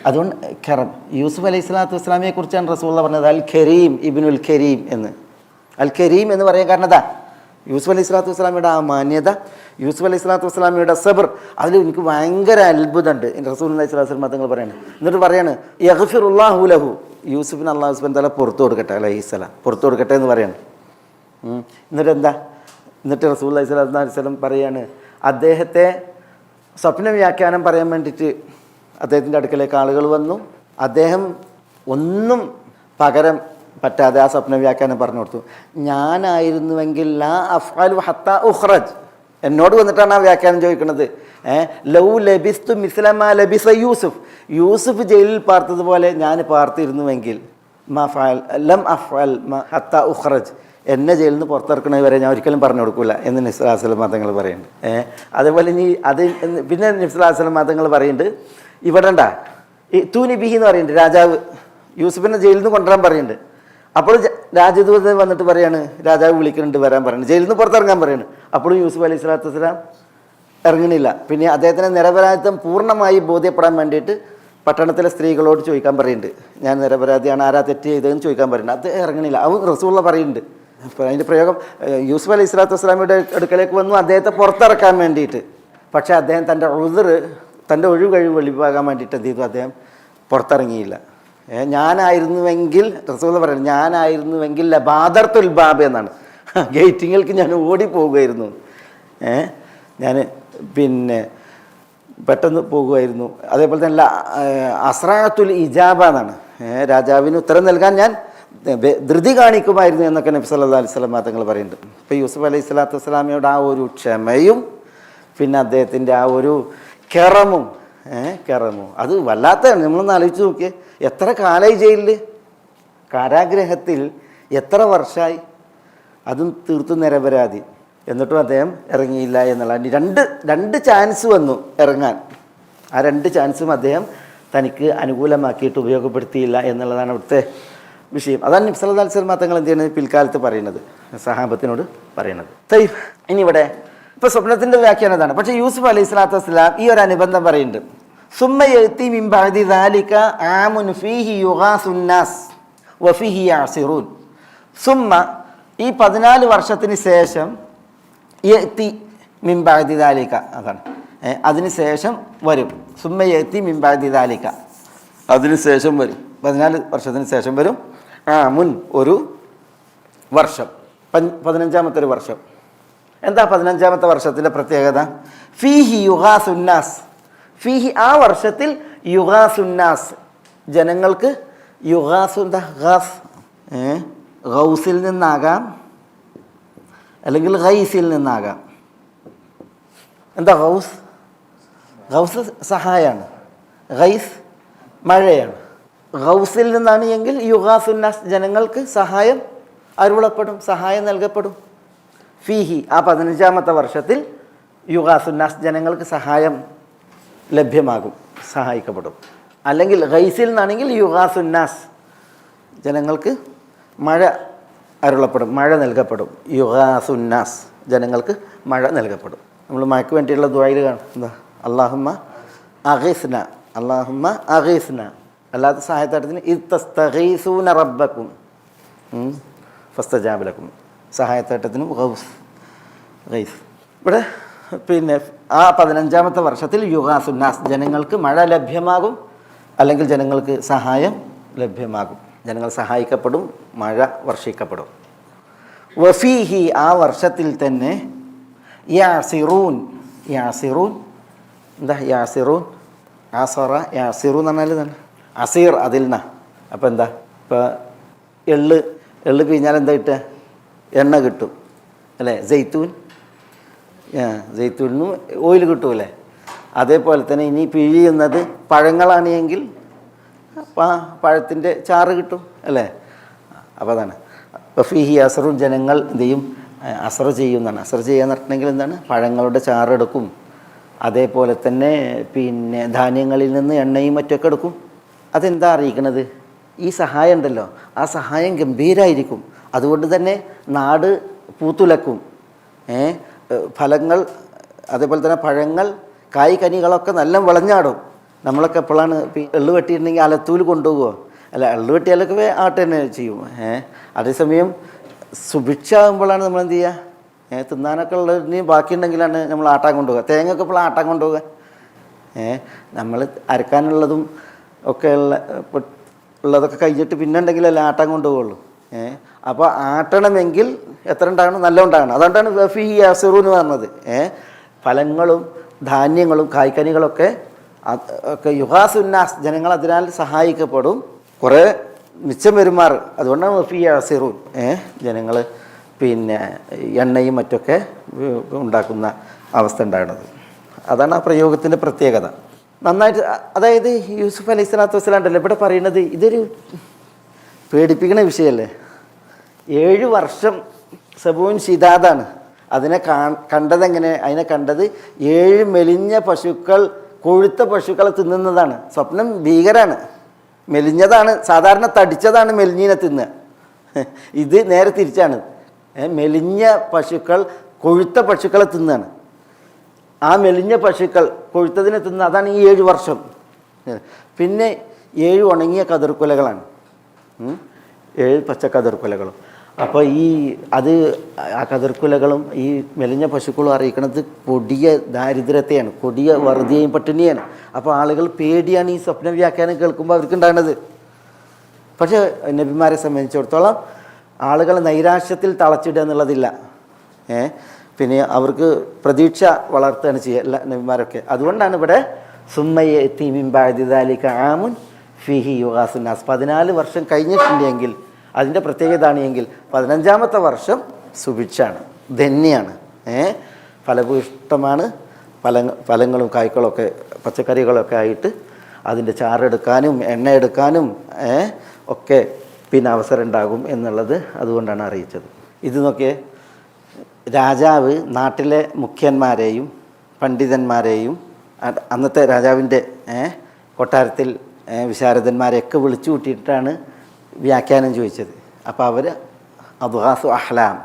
അതുകൊണ്ട് കറം, യൂസുഫ് അലൈഹി സ്വലാത്തു വസ്സലാമയെ കുറിച്ചാണ് റസൂലുള്ളാഹി പറഞ്ഞത് അൽ കരീം ഇബ്നുൽ കരീം എന്ന്. അൽ കരീം എന്ന് പറയാൻ കാരണം എന്താ? യൂസുഫ് അലൈഹി സ്വലാത്തു വസ്സലാമയുടെ ആ മാന്യത, യൂസുഫ് അലൈഹി സ്വലാത്തു വസ്സലാമയുടെ സബർ, അതിൽ എനിക്ക് ഭയങ്കര അത്ഭുതമുണ്ട്. റസൂലുള്ളാഹി സ്വല്ലല്ലാഹു അലൈഹി വസല്ലം തങ്ങൾ പറയാണ്, എന്നിട്ട് പറയാണ് യഗ്ഫിറുല്ലാഹു ലഹു, യൂസുഫിന് അല്ലാഹു സുബ്ഹാനഹു വ തആല പുറത്തു കൊടുക്കട്ടെ, അലൈഹിസ്സലാം പുറത്തു കൊടുക്കട്ടെ എന്ന് പറയാണ്. എന്നിട്ട് എന്താ? എന്നിട്ട് റസൂലുള്ളാഹി സ്വല്ലല്ലാഹു അലൈഹി വസല്ലം പറയാണ്, അദ്ദേഹത്തെ സ്വപ്ന വ്യാഖ്യാനം പറയാൻ വേണ്ടിയിട്ട് അദ്ദേഹത്തിൻ്റെ അടുക്കലേക്ക് ആളുകൾ വന്നു. അദ്ദേഹം ഒന്നും പകരം പറ്റാതെ ആ സ്വപ്ന വ്യാഖ്യാനം പറഞ്ഞു കൊടുത്തു. ഞാനായിരുന്നുവെങ്കിൽ ലാ അഫ്അലു ഹത്താ ഉഖ്റജ്, എന്നോട് വന്നിട്ടാണ് ആ വ്യാഖ്യാനം ചോദിക്കുന്നത്. ലൗ ലബിസ്തു മിസ്ലമാ ലബിസ യൂസുഫ്, യൂസുഫ് ജയിലിൽ പാർത്തതുപോലെ ഞാൻ പാർത്തിരുന്നുവെങ്കിൽ ലം അഫ്അൽ ഹത്താ ഉഖ്റജ്, എന്നെ ജയിലിൽ നിന്ന് പുറത്തിറക്കണത് വരെ ഞാൻ ഒരിക്കലും പറഞ്ഞു കൊടുക്കില്ല എന്ന് നബി സല്ലല്ലാഹു അലൈഹി വസല്ലം മതങ്ങൾ പറയുന്നുണ്ട്. അതേപോലെ ഇനി അത് പിന്നെ നബി സല്ലല്ലാഹു അലൈഹി വസല്ലം മതങ്ങൾ പറയുന്നുണ്ട്, ഇവിടെ ഉണ്ടാ ഈ തൂനി ബിഹി എന്ന് പറയുന്നുണ്ട്, രാജാവ് യൂസുഫിനെ ജയിലിൽ നിന്ന് കൊണ്ടുവരാൻ പറയുന്നുണ്ട്. അപ്പോൾ രാജദൂതൻ വന്നിട്ട് പറയാണ്, രാജാവ് വിളിക്കുന്നുണ്ട് വരാൻ പറയുന്നത്, ജയിലിൽ നിന്ന് പുറത്തിറങ്ങാൻ പറയുന്നത്. അപ്പോഴും യൂസുഫ് അലൈഹി സ്വലാത്തു വസ്സലാം ഇറങ്ങണില്ല. പിന്നെ അദ്ദേഹത്തിന് നിരപരാധിത്വം പൂർണ്ണമായി ബോധ്യപ്പെടാൻ വേണ്ടിയിട്ട് പട്ടണത്തിലെ സ്ത്രീകളോട് ചോദിക്കാൻ പറയുന്നുണ്ട്, ഞാൻ നിരപരാധിയാണ്, ആരാ തെറ്റ് ചെയ്തതെന്ന് ചോദിക്കാൻ പറയുന്നുണ്ട്. അത് ഇറങ്ങണില്ല. അവൻ റസൂലുള്ള പറയുന്നുണ്ട്. അപ്പോൾ അതിൻ്റെ പ്രയോഗം യൂസുഫ് അലൈഹി സ്വലാത്തു വസ്സലാമിയുടെ അടുക്കലേക്ക് വന്നു അദ്ദേഹത്തെ പുറത്തിറക്കാൻ വേണ്ടിയിട്ട്. പക്ഷേ അദ്ദേഹം തൻ്റെ തൻ്റെ ഒഴിവ് വെളിവാകാൻ വേണ്ടിയിട്ട് എന്ത് ചെയ്തു, അദ്ദേഹം പുറത്തിറങ്ങിയില്ല. ഞാനായിരുന്നുവെങ്കിൽ റസൂൽ പറയുന്നത്, ഞാനായിരുന്നുവെങ്കിൽ ബാദർത്തുൽ ബാബ് എന്നാണ്, ഗേറ്റിങ്ങൾക്ക് ഞാൻ ഓടിപ്പോകുമായിരുന്നു. ഞാൻ പിന്നെ പെട്ടെന്ന് പോകുമായിരുന്നു. അതേപോലെ തന്നെ അസ്രാത്തുൽ ഇജാബ എന്നാണ്, രാജാവിന് ഉത്തരം നൽകാൻ ഞാൻ ധൃതി കാണിക്കുമായിരുന്നു എന്നൊക്കെ നബി സല്ലല്ലാഹു അലൈഹി വസല്ലം തങ്ങൾ പറയുന്നുണ്ട്. ഇപ്പോൾ യൂസുഫ് അലൈഹി സ്വലാത്തു വസ്സലാമയുടെ ആ ഒരു ക്ഷമയും പിന്നെ അദ്ദേഹത്തിൻ്റെ ആ ഒരു കെറമും അത് വല്ലാത്തതാണ്. നമ്മളൊന്ന് ആലോചിച്ച് നോക്കിയേ, എത്ര കാലമായി ജയിലിൽ, കാരാഗ്രഹത്തിൽ എത്ര വർഷമായി, അതും തീർത്തും നിരപരാധി. എന്നിട്ടും അദ്ദേഹം ഇറങ്ങിയില്ല എന്നുള്ള രണ്ട് ചാൻസ് വന്നു ഇറങ്ങാൻ. ആ രണ്ട് ചാൻസും അദ്ദേഹം തനിക്ക് അനുകൂലമാക്കിയിട്ട് ഉപയോഗപ്പെടുത്തിയില്ല എന്നുള്ളതാണ് അവിടുത്തെ വിഷയം. അതാണ് നബി സല്ലല്ലാഹു അലൈഹി വസല്ലം തങ്ങൾ എന്ത് ചെയ്യുന്നത്, പിൽക്കാലത്ത് പറയുന്നത്, സഹാബത്തിനോട് പറയുന്നത്. ഇനി ഇവിടെ ഇപ്പോൾ സ്വപ്നത്തിൻ്റെ വ്യാഖ്യാനം അതാണ്. പക്ഷേ യൂസുഫ് അലൈഹി സ്വലാത്തു വസ്സലാം ഈ ഒരു അനുബന്ധം പറയുന്നുണ്ട്. സുമ്മ യഅതി മിൻ ബഅദി ദാലിക ആമുൻ ഫീഹി യുഗാസുന്നാസ് വഫീഹി യഅസിറൂൻ. സുമ്മ ഈ 14 വർഷത്തിന് ശേഷം യഅതി മിൻ ബഅദി ദാലിക, അതാണ് അതിന് ശേഷം വരും. സുമ്മ യഅതി മിൻ ബഅദി ദാലിക, അതിന് ശേഷം വരും, 14 വർഷത്തിന് ശേഷം വരും. ആമുൻ ഒരു വർഷം, 15ാമത്തെ ഒരു വർഷം. എന്താ 15ാമത്തെ വർഷത്തിൻ്റെ പ്രത്യേകത? ഫീഹി യുഗാസുന്നാസ്, ഫീഹി ആ വർഷത്തിൽ യുഗാസുന്നാസ് ജനങ്ങൾക്ക്, യുഗാസു എന്താ, ഗൗസിൽ നിന്നാകാം അല്ലെങ്കിൽ ഗൈസിൽ നിന്നാകാം. എന്താ ഗൗസ് സഹായമാണ്, ഗൈസ് മഴയാണ്. ഗൗസിൽ നിന്നാണ് എങ്കിൽ യുഗാസുന്നാസ് ജനങ്ങൾക്ക് സഹായം അരുളപ്പെടും, സഹായം നൽകപ്പെടും. ഫീഹി ആ 15ാമത്തെ വർഷത്തിൽ യുഗാസുന്നാസ് ജനങ്ങൾക്ക് സഹായം ലഭ്യമാകും, സഹായിക്കപ്പെടും. അല്ലെങ്കിൽ ഗൈസിൽ നിന്നാണെങ്കിൽ യുഗാസുന്നാസ് ജനങ്ങൾക്ക് മഴ അരുളപ്പെടും, മഴ നൽകപ്പെടും. യുഗാസുന്നാസ് ജനങ്ങൾക്ക് മഴ നൽകപ്പെടും. നമ്മൾ മഴയ്ക്ക് വേണ്ടിയുള്ള ദുആയിൽ കാണും, എന്താ, അല്ലാഹുമ്മ അഗീസ്ന, അല്ലാഹുമ്മ അഗീസ്ന. അല്ലാത്ത സഹായത്താട്ടത്തിന് ഇസ്തഗീസൂന റബ്ബക്കും ഫസ്തജാബ ലക്കും, സഹായത്താട്ടത്തിനും ഗൈസ്. ഇവിടെ പിന്നെ ആ 15ാമത്തെ വർഷത്തിൽ യുഗാസുന്നാസ് ജനങ്ങൾക്ക് മഴ ലഭ്യമാകും, അല്ലെങ്കിൽ ജനങ്ങൾക്ക് സഹായം ലഭ്യമാകും, ജനങ്ങൾ സഹായിക്കപ്പെടും, മഴ വർഷിക്കപ്പെടും. വഫീഹി ആ വർഷത്തിൽ തന്നെ യാസിറൂൻ, യാസിറൂൻ എന്താ, യാസിറൂൻ ആസറ യാസിറൂൻ എന്ന് പറഞ്ഞാൽ തന്നെ അസീർ അതിൽ നിന്നാ. അപ്പോൾ എന്താ, ഇപ്പോൾ എള്ള് പിഴിഞ്ഞാൽ എന്താ കിട്ടുക, എണ്ണ കിട്ടും അല്ലേ, ജെയ്ത്തൂനിന്നും ഓയിൽ കിട്ടുമല്ലേ. അതേപോലെ തന്നെ ഇനി പിഴിയുന്നത് പഴങ്ങളാണ് എങ്കിൽ പഴത്തിൻ്റെ ചാറ് കിട്ടും അല്ലേ. അപ്പോൾ അതാണ് ഫീഹി അസറുൻ, ജനങ്ങൾ എന്ത് ചെയ്യും, അസർ ചെയ്യുന്നതാണ്. അസർ ചെയ്യാന്ന് പറഞ്ഞിട്ടുണ്ടെങ്കിൽ എന്താണ്, പഴങ്ങളുടെ ചാറെടുക്കും. അതേപോലെ തന്നെ പിന്നെ ധാന്യങ്ങളിൽ നിന്ന് എണ്ണയും മറ്റൊക്കെ എടുക്കും. അതെന്താ അറിയിക്കണത്, ഈ സഹായം ഉണ്ടല്ലോ, ആ സഹായം ഗംഭീരമായിരിക്കും. അതുകൊണ്ട് തന്നെ നാട് പൂത്തുലക്കും. ഫലങ്ങൾ അതേപോലെ തന്നെ പഴങ്ങൾ, കായ് കനികളൊക്കെ നല്ല വിളഞ്ഞാടും. നമ്മളൊക്കെ എപ്പോഴാണ് എള്ളു വെട്ടിയിട്ടുണ്ടെങ്കിൽ അലത്തൂൽ കൊണ്ടുപോകുമോ, അല്ല എള്ളു വെട്ടിയാലൊക്കെ ആട്ട് തന്നെ ചെയ്യും. അതേസമയം സുഭിക്ഷമാകുമ്പോഴാണ് നമ്മൾ എന്ത് ചെയ്യുക, തിന്നാനൊക്കെ ഉള്ളതിന് ബാക്കിയുണ്ടെങ്കിലാണ് നമ്മൾ ആട്ടാൻ കൊണ്ടുപോകുക. തേങ്ങയൊക്കെ ഇപ്പോൾ ആട്ടാൻ കൊണ്ടുപോകുക. നമ്മൾ അരക്കാനുള്ളതും ഒക്കെ ഉള്ളതൊക്കെ കഴിഞ്ഞിട്ട് പിന്നെ ഉണ്ടെങ്കിലല്ലേ ആട്ടാൻ കൊണ്ടുപോകുള്ളൂ. അപ്പോൾ ആട്ടണമെങ്കിൽ എത്ര ഉണ്ടാകണം? നല്ല ഉണ്ടാകണം. അതുകൊണ്ടാണ് വഫീഹി യഅ്സിറൂൻ എന്ന് പറഞ്ഞത്. ഫലങ്ങളും ധാന്യങ്ങളും കായ്ക്കനികളൊക്കെ ഒക്കെ യുഹാസുന്നാസ്, ജനങ്ങൾ അതിനാൽ സഹായിക്കപ്പെടും, കുറേ മിച്ചം പെരുമാറ്. അതുകൊണ്ടാണ് വഫീഹി യഅ്സിറൂൻ, ജനങ്ങൾ പിന്നെ എണ്ണയും മറ്റൊക്കെ ഉണ്ടാക്കുന്ന അവസ്ഥ ഉണ്ടാകുന്നത്. അതാണ് ആ പ്രയോഗത്തിൻ്റെ പ്രത്യേകത. നന്നായിട്ട്, അതായത് യൂസുഫ് അലൈഹി സ്വലാത്തു വസ്സലാം ഉണ്ടല്ലോ ഇവിടെ പറയുന്നത്, ഇതൊരു പേടിപ്പിക്കുന്ന വിഷയമല്ലേ. 7 വർഷം സബൂൻ ഷിദാദാണ്. അതിനെ കണ്ടതെങ്ങനെ? അതിനെ കണ്ടത് 7 മെലിഞ്ഞ പശുക്കൾ കൊഴുത്ത പശുക്കളെ തിന്നുന്നതാണ്. സ്വപ്നം ഭീകരാണ്. മെലിഞ്ഞതാണ്, സാധാരണ തടിച്ചതാണ് മെലിഞ്ഞിനെ തിന്നുക. ഇത് നേരെ തിരിച്ചാണ്. മെലിഞ്ഞ പശുക്കൾ കൊഴുത്ത പശുക്കളെ തിന്നാണ്. ആ മെലിഞ്ഞ പശുക്കൾ കൊഴുത്തതിനെ തിന്ന്, അതാണ് ഈ 7 വർഷം. പിന്നെ 7 ഉണങ്ങിയ കതിർക്കുലകളാണ്, 7 പച്ചക്കതിർക്കുലകളും. അപ്പോൾ ആ കതിർക്കുലകളും ഈ മെലിഞ്ഞ പശുക്കളും അറിയിക്കുന്നത് കൊടിയ ദാരിദ്ര്യത്തെയാണ്, കൊടിയ വറുതിയെയും പട്ടിണിയാണ്. അപ്പോൾ ആളുകൾ പേടിയാണ് ഈ സ്വപ്ന വ്യാഖ്യാനം കേൾക്കുമ്പോൾ അവർക്കുണ്ടാകുന്നത്. പക്ഷേ നബിമാരെ സംബന്ധിച്ചിടത്തോളം ആളുകൾ നൈരാശ്യത്തിൽ തളച്ചിടുക എന്നുള്ളതില്ല. പിന്നെ അവർക്ക് പ്രതീക്ഷ വളർത്തുകയാണ് ചെയ്യുക എല്ലാ നബിമാരൊക്കെ. അതുകൊണ്ടാണ് ഇവിടെ സുമ്മയഅ്തി മിൻ ബഅദി ദാലിക ആമുൻ ഫീഹി യുഗാസുന്നാസ്, 14 വർഷം കഴിഞ്ഞിട്ടുണ്ടെങ്കിൽ അതിൻ്റെ പ്രത്യേകത എങ്കിൽ 15ാമത്തെ വർഷം സുഭിക്ഷാണ്, ധന്യാണ്, ഫലഭൂഷ്ടമാണ്. ഫലങ്ങളും കായ്ക്കളൊക്കെ പച്ചക്കറികളൊക്കെ ആയിട്ട് അതിൻ്റെ ചാറെടുക്കാനും എണ്ണ എടുക്കാനും ഒക്കെ പിന്നെ അവസരം ഉണ്ടാകും എന്നുള്ളത് അതുകൊണ്ടാണ് അറിയിച്ചത്. ഇത് നോക്കിയേ, രാജാവ് നാട്ടിലെ മുഖ്യന്മാരെയും പണ്ഡിതന്മാരെയും അന്നത്തെ രാജാവിൻ്റെ കൊട്ടാരത്തിൽ വിശാരദന്മാരെയൊക്കെ വിളിച്ചു കൂട്ടിയിട്ടാണ് വ്യാഖ്യാനം ചോദിച്ചത്. അപ്പോൾ അവർ അദ്ഗാസു അഹ്ലാം,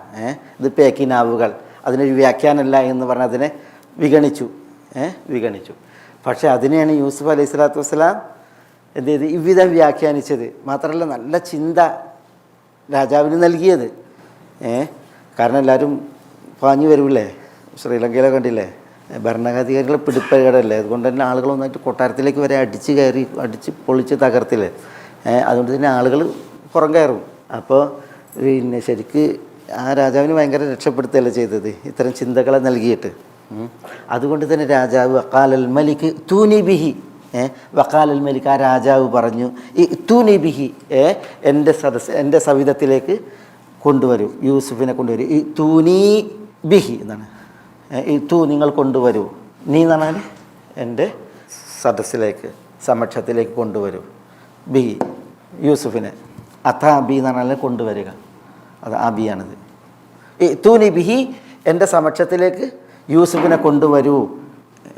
ഇത് പേക്കിനാവുകൾ, അതിനൊരു വ്യാഖ്യാനമല്ല എന്ന് പറഞ്ഞ് അതിനെ വിഗണിച്ചു. പക്ഷേ അതിനെയാണ് യൂസുഫ് അലൈഹി സ്വലാത്തു വസ്സലാം എന്ത് ചെയ്ത് ഇவ்விധം വ്യാഖ്യാനിച്ചത്. മാത്രമല്ല നല്ല ചിന്ത രാജാവിന് നൽകിയത്. കാരണം എല്ലാവരും പാഞ്ഞു വരുമില്ലേ, ശ്രീലങ്കയിലൊക്കെ കണ്ടില്ലേ, ഭരണാധികാരികളെ പിടിപ്പകടല്ലേ. അതുകൊണ്ട് തന്നെ ആളുകളൊന്നായിട്ട് കൊട്ടാരത്തിലേക്ക് വരെ അടിച്ച് പൊളിച്ച് തകർത്തില്ലേ. അതുകൊണ്ട് തന്നെ ആളുകൾ പുറം കയറും. അപ്പോൾ പിന്നെ ശരിക്ക് ആ രാജാവിന് ഭയങ്കര രക്ഷപ്പെടുത്തുകയല്ലേ ചെയ്തത് ഇത്തരം ചിന്തകളെ നൽകിയിട്ട്. അതുകൊണ്ട് തന്നെ രാജാവ് വഖാലൽ മലിക് തൂനി ബിഹി, വഖാലൽ മലിക്, ആ രാജാവ് പറഞ്ഞു ഈ തൂനി ബിഹി, എൻ്റെ സവിധത്തിലേക്ക് കൊണ്ടുവരൂ, യൂസുഫിനെ കൊണ്ടുവരൂ. ഈ തൂനി ബിഹി എന്നാണ്, ഈ നിങ്ങൾ കൊണ്ടുവരൂ, നീ എന്ന് പറഞ്ഞാൽ എൻ്റെ സദസ്സിലേക്ക് സമക്ഷത്തിലേക്ക് കൊണ്ടുവരൂ. ബിഹി യൂസുഫിനെ, അഥാ ബി എന്ന് പറഞ്ഞാൽ കൊണ്ടുവരിക, അത് ആ ബിയാണിത്. ഈ തൂനി ബിഹി, എൻ്റെ സമക്ഷത്തിലേക്ക് യൂസുഫിനെ കൊണ്ടുവരൂ,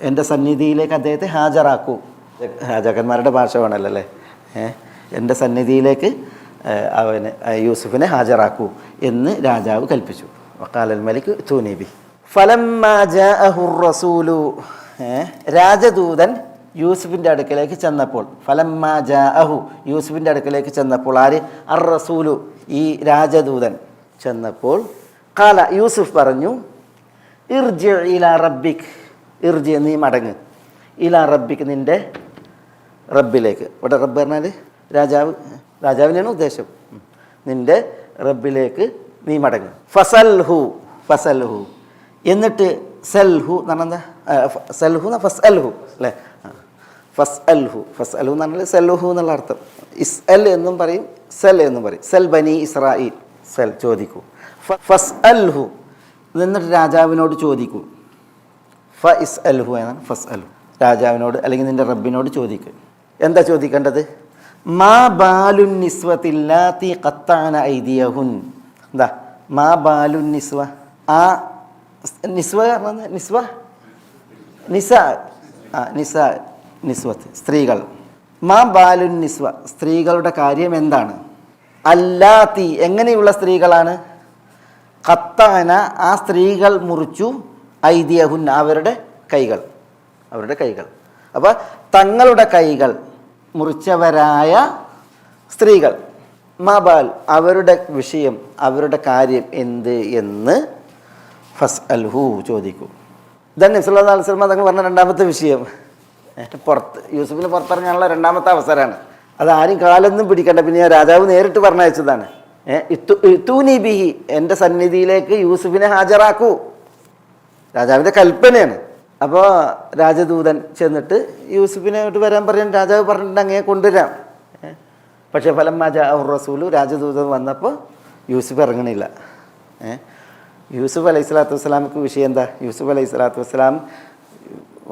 എൻ്റെ സന്നിധിയിലേക്ക് അദ്ദേഹത്തെ ഹാജരാക്കൂ. രാജാക്കന്മാരുടെ ഭാഷ വേണമല്ലോ അല്ലേ. എൻ്റെ സന്നിധിയിലേക്ക് യൂസുഫിനെ ഹാജരാക്കൂ എന്ന് രാജാവ് കൽപ്പിച്ചു. വഖാലൽ മലിക് തൂനി ബിഹി ഫലമ്മാ ജാഅഹു റസൂലു, രാജദൂതൻ യൂസുഫിൻ്റെ അടുക്കലേക്ക് ചെന്നപ്പോൾ, ഫലമ്മാ ജാഅഹു, യൂസുഫിൻ്റെ അടുക്കലേക്ക് ചെന്നപ്പോൾ, ആര്? അർ റസൂലു, ഈ രാജദൂതൻ ചെന്നപ്പോൾ, ഖാല, യൂസുഫ് പറഞ്ഞു, ഇർജി ഇലാ റബ്ബിക്, ഇർജി നീ മടങ്ങ്, ഇലാ റബ്ബിക് നിൻ്റെ റബ്ബിലേക്ക്. ഇവിടെ റബ്ബ് പറഞ്ഞാൽ രാജാവിനാണ് ഉദ്ദേശം. നിൻ്റെ റബ്ബിലേക്ക് നീ മടങ്ങ്. ഫസൽഹു, എന്നിട്ട് സൽഹു എന്ന് പറഞ്ഞാൽ സൽഹു ഫസ്അൽഹു അല്ലേ. ഫസ്അൽഹു എന്ന് പറഞ്ഞാൽ സൽഹു എന്നുള്ള അർത്ഥം. ഇസ്അൽ എന്നും പറയും, സൽ എന്നും പറയും. സൽ ബനി ഇസ്രായീൽ, സൽ ചോദിക്കൂ. ഫസ്അൽഹു എന്നിട്ട് രാജാവിനോട് ചോദിക്കൂ. ഫഇസ്അൽഹു എന്നാണ് ഫസ്അൽഹു, രാജാവിനോട് അല്ലെങ്കിൽ നിൻ്റെ റബ്ബിനോട് ചോദിക്കുക. എന്താ ചോദിക്കേണ്ടത്? മാ ബാലുൻ നിസ്വത്തില്ലാത്തി ഖത്തഅന ഐദിയഹുൻ. എന്താ മാ ബാലുൻ നിസ്വ? ആ നിസ്വ പറഞ്ഞത് നിസ്വത്ത് സ്ത്രീകൾ. മാ ബാലുൻ നിസ്വ, സ്ത്രീകളുടെ കാര്യം എന്താണ്? അല്ലാത്തി, എങ്ങനെയുള്ള സ്ത്രീകളാണ്? ഖത്തഅന, ആ സ്ത്രീകൾ മുറിച്ചു, ഐദിയഹുൻ, അവരുടെ കൈകൾ. അപ്പോൾ തങ്ങളുടെ കൈകൾ മുറിച്ചവരായ സ്ത്രീകൾ. മാബാൽ, അവരുടെ വിഷയം, അവരുടെ കാര്യം എന്ത് എന്ന് ഫസ്അൽഹു ചോദിക്കൂ. ഇതാണ് നബി സല്ലല്ലാഹു അലൈഹി വസല്ലം തങ്ങൾ പറഞ്ഞ രണ്ടാമത്തെ വിഷയം. യൂസുഫിന് പുറത്തിറങ്ങാനുള്ള രണ്ടാമത്തെ അവസരമാണ്. അത് ആരും കാലൊന്നും പിടിക്കണ്ട. പിന്നെ രാജാവ് നേരിട്ട് പറഞ്ഞയച്ചതാണ്. ഇത്തൂനി ബിഹി, എൻ്റെ സന്നിധിയിലേക്ക് യൂസുഫിനെ ഹാജരാക്കൂ. രാജാവിൻ്റെ കൽപ്പനയാണ്. അപ്പോൾ രാജദൂതൻ ചെന്നിട്ട് യൂസുഫിനെ ഇങ്ങോട്ട് വരാൻ പറയാൻ രാജാവ് പറഞ്ഞിട്ട് അങ്ങനെ കൊണ്ടുവരാം. പക്ഷേ ഫലമ്മ ജാഅഹു റസൂലു, രാജദൂതൻ വന്നപ്പോൾ യൂസുഫ് ഇറങ്ങണില്ല. യൂസുഫ് അലൈഹി സ്വലാത്തു വസ്സലാമിക്ക് വിഷയം എന്താ? യൂസുഫ് അലൈഹി സ്വലാത്തു വസ്സലാം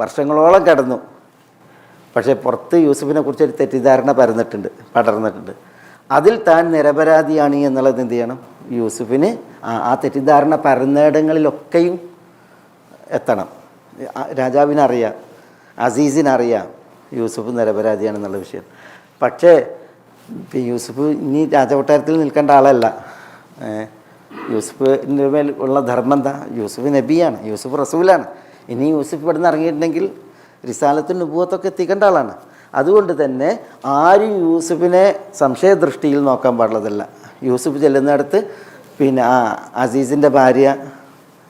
വർഷങ്ങളോളം കടന്നു. പക്ഷേ പുറത്ത് യൂസുഫിനെ കുറിച്ചൊരു തെറ്റിദ്ധാരണ പടർന്നിട്ടുണ്ട്. അതിൽ താൻ നിരപരാധിയാണ് എന്നുള്ളത് എന്ത് ചെയ്യണം? യൂസുഫിന് ആ തെറ്റിദ്ധാരണ പരന്നിടങ്ങളിലൊക്കെയും എത്തണം. രാജാവിനറിയാം, അസീസിനറിയാം യൂസുഫ് നിരപരാധിയാണെന്നുള്ള വിഷയം. പക്ഷേ യൂസുഫ് ഇനി രാജകൊട്ടാരത്തിൽ നിൽക്കേണ്ട ആളല്ല. യൂസുഫിൻ്റെ മേൽ ഉള്ള ധർമ്മം എന്താ? യൂസുഫ് നബിയാണ്, യൂസുഫ് റസൂലാണ്. ഇനി യൂസുഫ് ഇവിടുന്ന് ഇറങ്ങിയിട്ടുണ്ടെങ്കിൽ റിസാലത്തും നുബുവത്തൊക്കെ എത്തിക്കേണ്ട ആളാണ്. അതുകൊണ്ട് തന്നെ ആരും യൂസുഫിനെ സംശയദൃഷ്ടിയിൽ നോക്കാൻ പാടുള്ളതല്ല. യൂസുഫ് ചെല്ലുന്നിടത്ത് പിന്നെ അസീസിൻ്റെ ഭാര്യ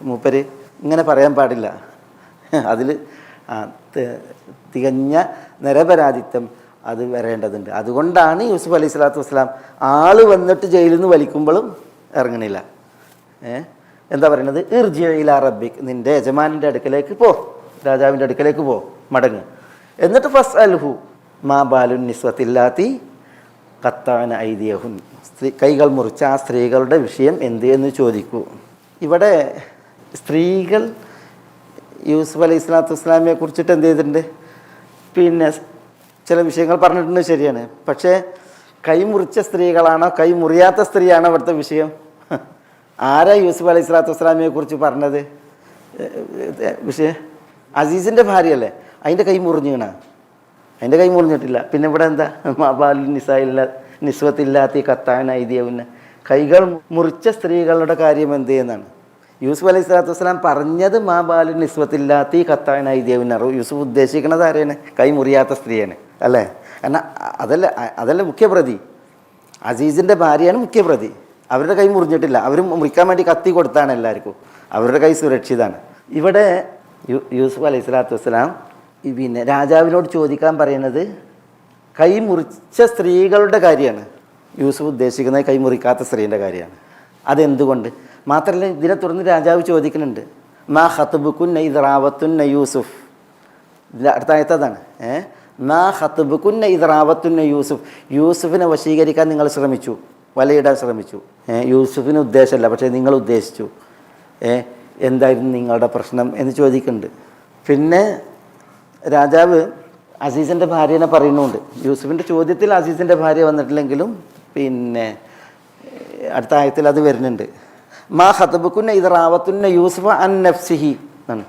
മൂപ്പര് ഇങ്ങനെ പറയാൻ പാടില്ല. അതിൽ തികഞ്ഞ നിരപരാധിത്വം അത് വരേണ്ടതുണ്ട്. അതുകൊണ്ടാണ് യൂസുഫ് അലൈഹി സ്വലാത്തു വസ്സലാം ആള് വന്നിട്ട് ജയിലിൽ നിന്ന് വലിക്കുമ്പോഴും ഇറങ്ങണില്ല. എന്താ പറയണത്? ഇർജി ഇലാ റബ്ബിക്, നിൻ്റെ യജമാനിൻ്റെ അടുക്കലേക്ക് പോ, രാജാവിൻ്റെ അടുക്കലേക്ക് പോ, മടങ്ങ്. എന്നിട്ട് ഫസ് അൽഹു മാ ബാലുൻ നിസ്വത്തില്ലാത്തി ഖത്താന ഐദിയഹുൻ, കൈകൾ മുറിച്ച ആ സ്ത്രീകളുടെ വിഷയം എന്ത് എന്ന് ചോദിക്കൂ. ഇവിടെ സ്ത്രീകൾ യൂസുഫ് അലൈഹി സ്വലാത്തു വസ്സലാമിനെ കുറിച്ചിട്ട് എന്ത് ചെയ്തിട്ടുണ്ട്? പിന്നെ ചില വിഷയങ്ങൾ പറഞ്ഞിട്ടുണ്ട്, ശരിയാണ്. പക്ഷേ കൈ മുറിച്ച സ്ത്രീകളാണോ കൈ മുറിയാത്ത സ്ത്രീയാണോ ഇവിടുത്തെ വിഷയം? ആരാ യൂസുഫ് അലൈഹി സ്വലാത്തു വസ്സലാമിനെ കുറിച്ച് പറഞ്ഞത് വിഷയം? അസീസിൻ്റെ ഭാര്യയല്ലേ, അതിൻ്റെ കൈ മുറിഞ്ഞീണ? അതിൻ്റെ കൈ മുറിഞ്ഞിട്ടില്ല. പിന്നെ ഇവിടെ എന്താ? മാബാലു നിസ്വത്തില്ലാത്ത കത്താൻ ഐതിയവുന്ന, കൈകൾ മുറിച്ച സ്ത്രീകളുടെ കാര്യം എന്ത് ചെയ്യുന്നതാണ്? യൂസുഫ് അലൈഹി സ്വലാത്തു വസ്സലാം പറഞ്ഞത് മാ ബാലു നിസ്വത്തില്ലാത്ത കത്താൻ ഐതിയവുന്ന. യൂസുഫ് ഉദ്ദേശിക്കുന്നത് ആരെയാണ്? കൈ മുറിയാത്ത സ്ത്രീയാണ് അല്ലേ? കാരണം അതല്ല മുഖ്യപ്രതി. അസീസിൻ്റെ ഭാര്യയാണ് മുഖ്യപ്രതി. അവരുടെ കൈ മുറിഞ്ഞിട്ടില്ല. അവർ മുറിക്കാൻ വേണ്ടി കത്തി കൊടുത്താണ് എല്ലാവർക്കും. അവരുടെ കൈ സുരക്ഷിതമാണ്. ഇവിടെ യൂസുഫ് അലൈഹി സ്വലാത്തു വസ്സലാം പിന്നെ രാജാവിനോട് ചോദിക്കാൻ പറയുന്നത് കൈ മുറിച്ച സ്ത്രീകളുടെ കാര്യമാണ്. യൂസുഫ് ഉദ്ദേശിക്കുന്നത് കൈ മുറിക്കാത്ത സ്ത്രീൻ്റെ കാര്യമാണ്. അതെന്തുകൊണ്ട്? മാത്രമല്ല ഇതിനെ തുടർന്ന് രാജാവ് ചോദിക്കുന്നുണ്ട്, മാ ഖത്ബുകുന്ന ഇദ് റാവത്തുന്ന യൂസുഫ്. ഇതിൻ്റെ അടുത്ത ആയത്തതാണ്. മാ ഖത്ബുകുന്ന ഇദ് റാവത്തുന്ന യൂസുഫ്, യൂസുഫിനെ വശീകരിക്കാൻ നിങ്ങൾ ശ്രമിച്ചു, വലയിടാൻ ശ്രമിച്ചു. യൂസുഫിന് ഉദ്ദേശമല്ല, പക്ഷേ നിങ്ങൾ ഉദ്ദേശിച്ചു. എന്തായിരുന്നു നിങ്ങളുടെ പ്രശ്നം എന്ന് ചോദിക്കുന്നുണ്ട്. പിന്നെ രാജാവ് അസീസിൻ്റെ ഭാര്യനെ പറയുന്നുണ്ട്. യൂസുഫിൻ്റെ ചോദ്യത്തിൽ അസീസിൻ്റെ ഭാര്യ വന്നിട്ടില്ലെങ്കിലും പിന്നെ അടുത്ത ആയത്തിൽ അത് വരുന്നുണ്ട്. മാ ഖത്ബുകുന്ന ഇദ് റാവത്തുന്ന യൂസുഫ് അൻ നഫ്സിഹി എന്നാണ്.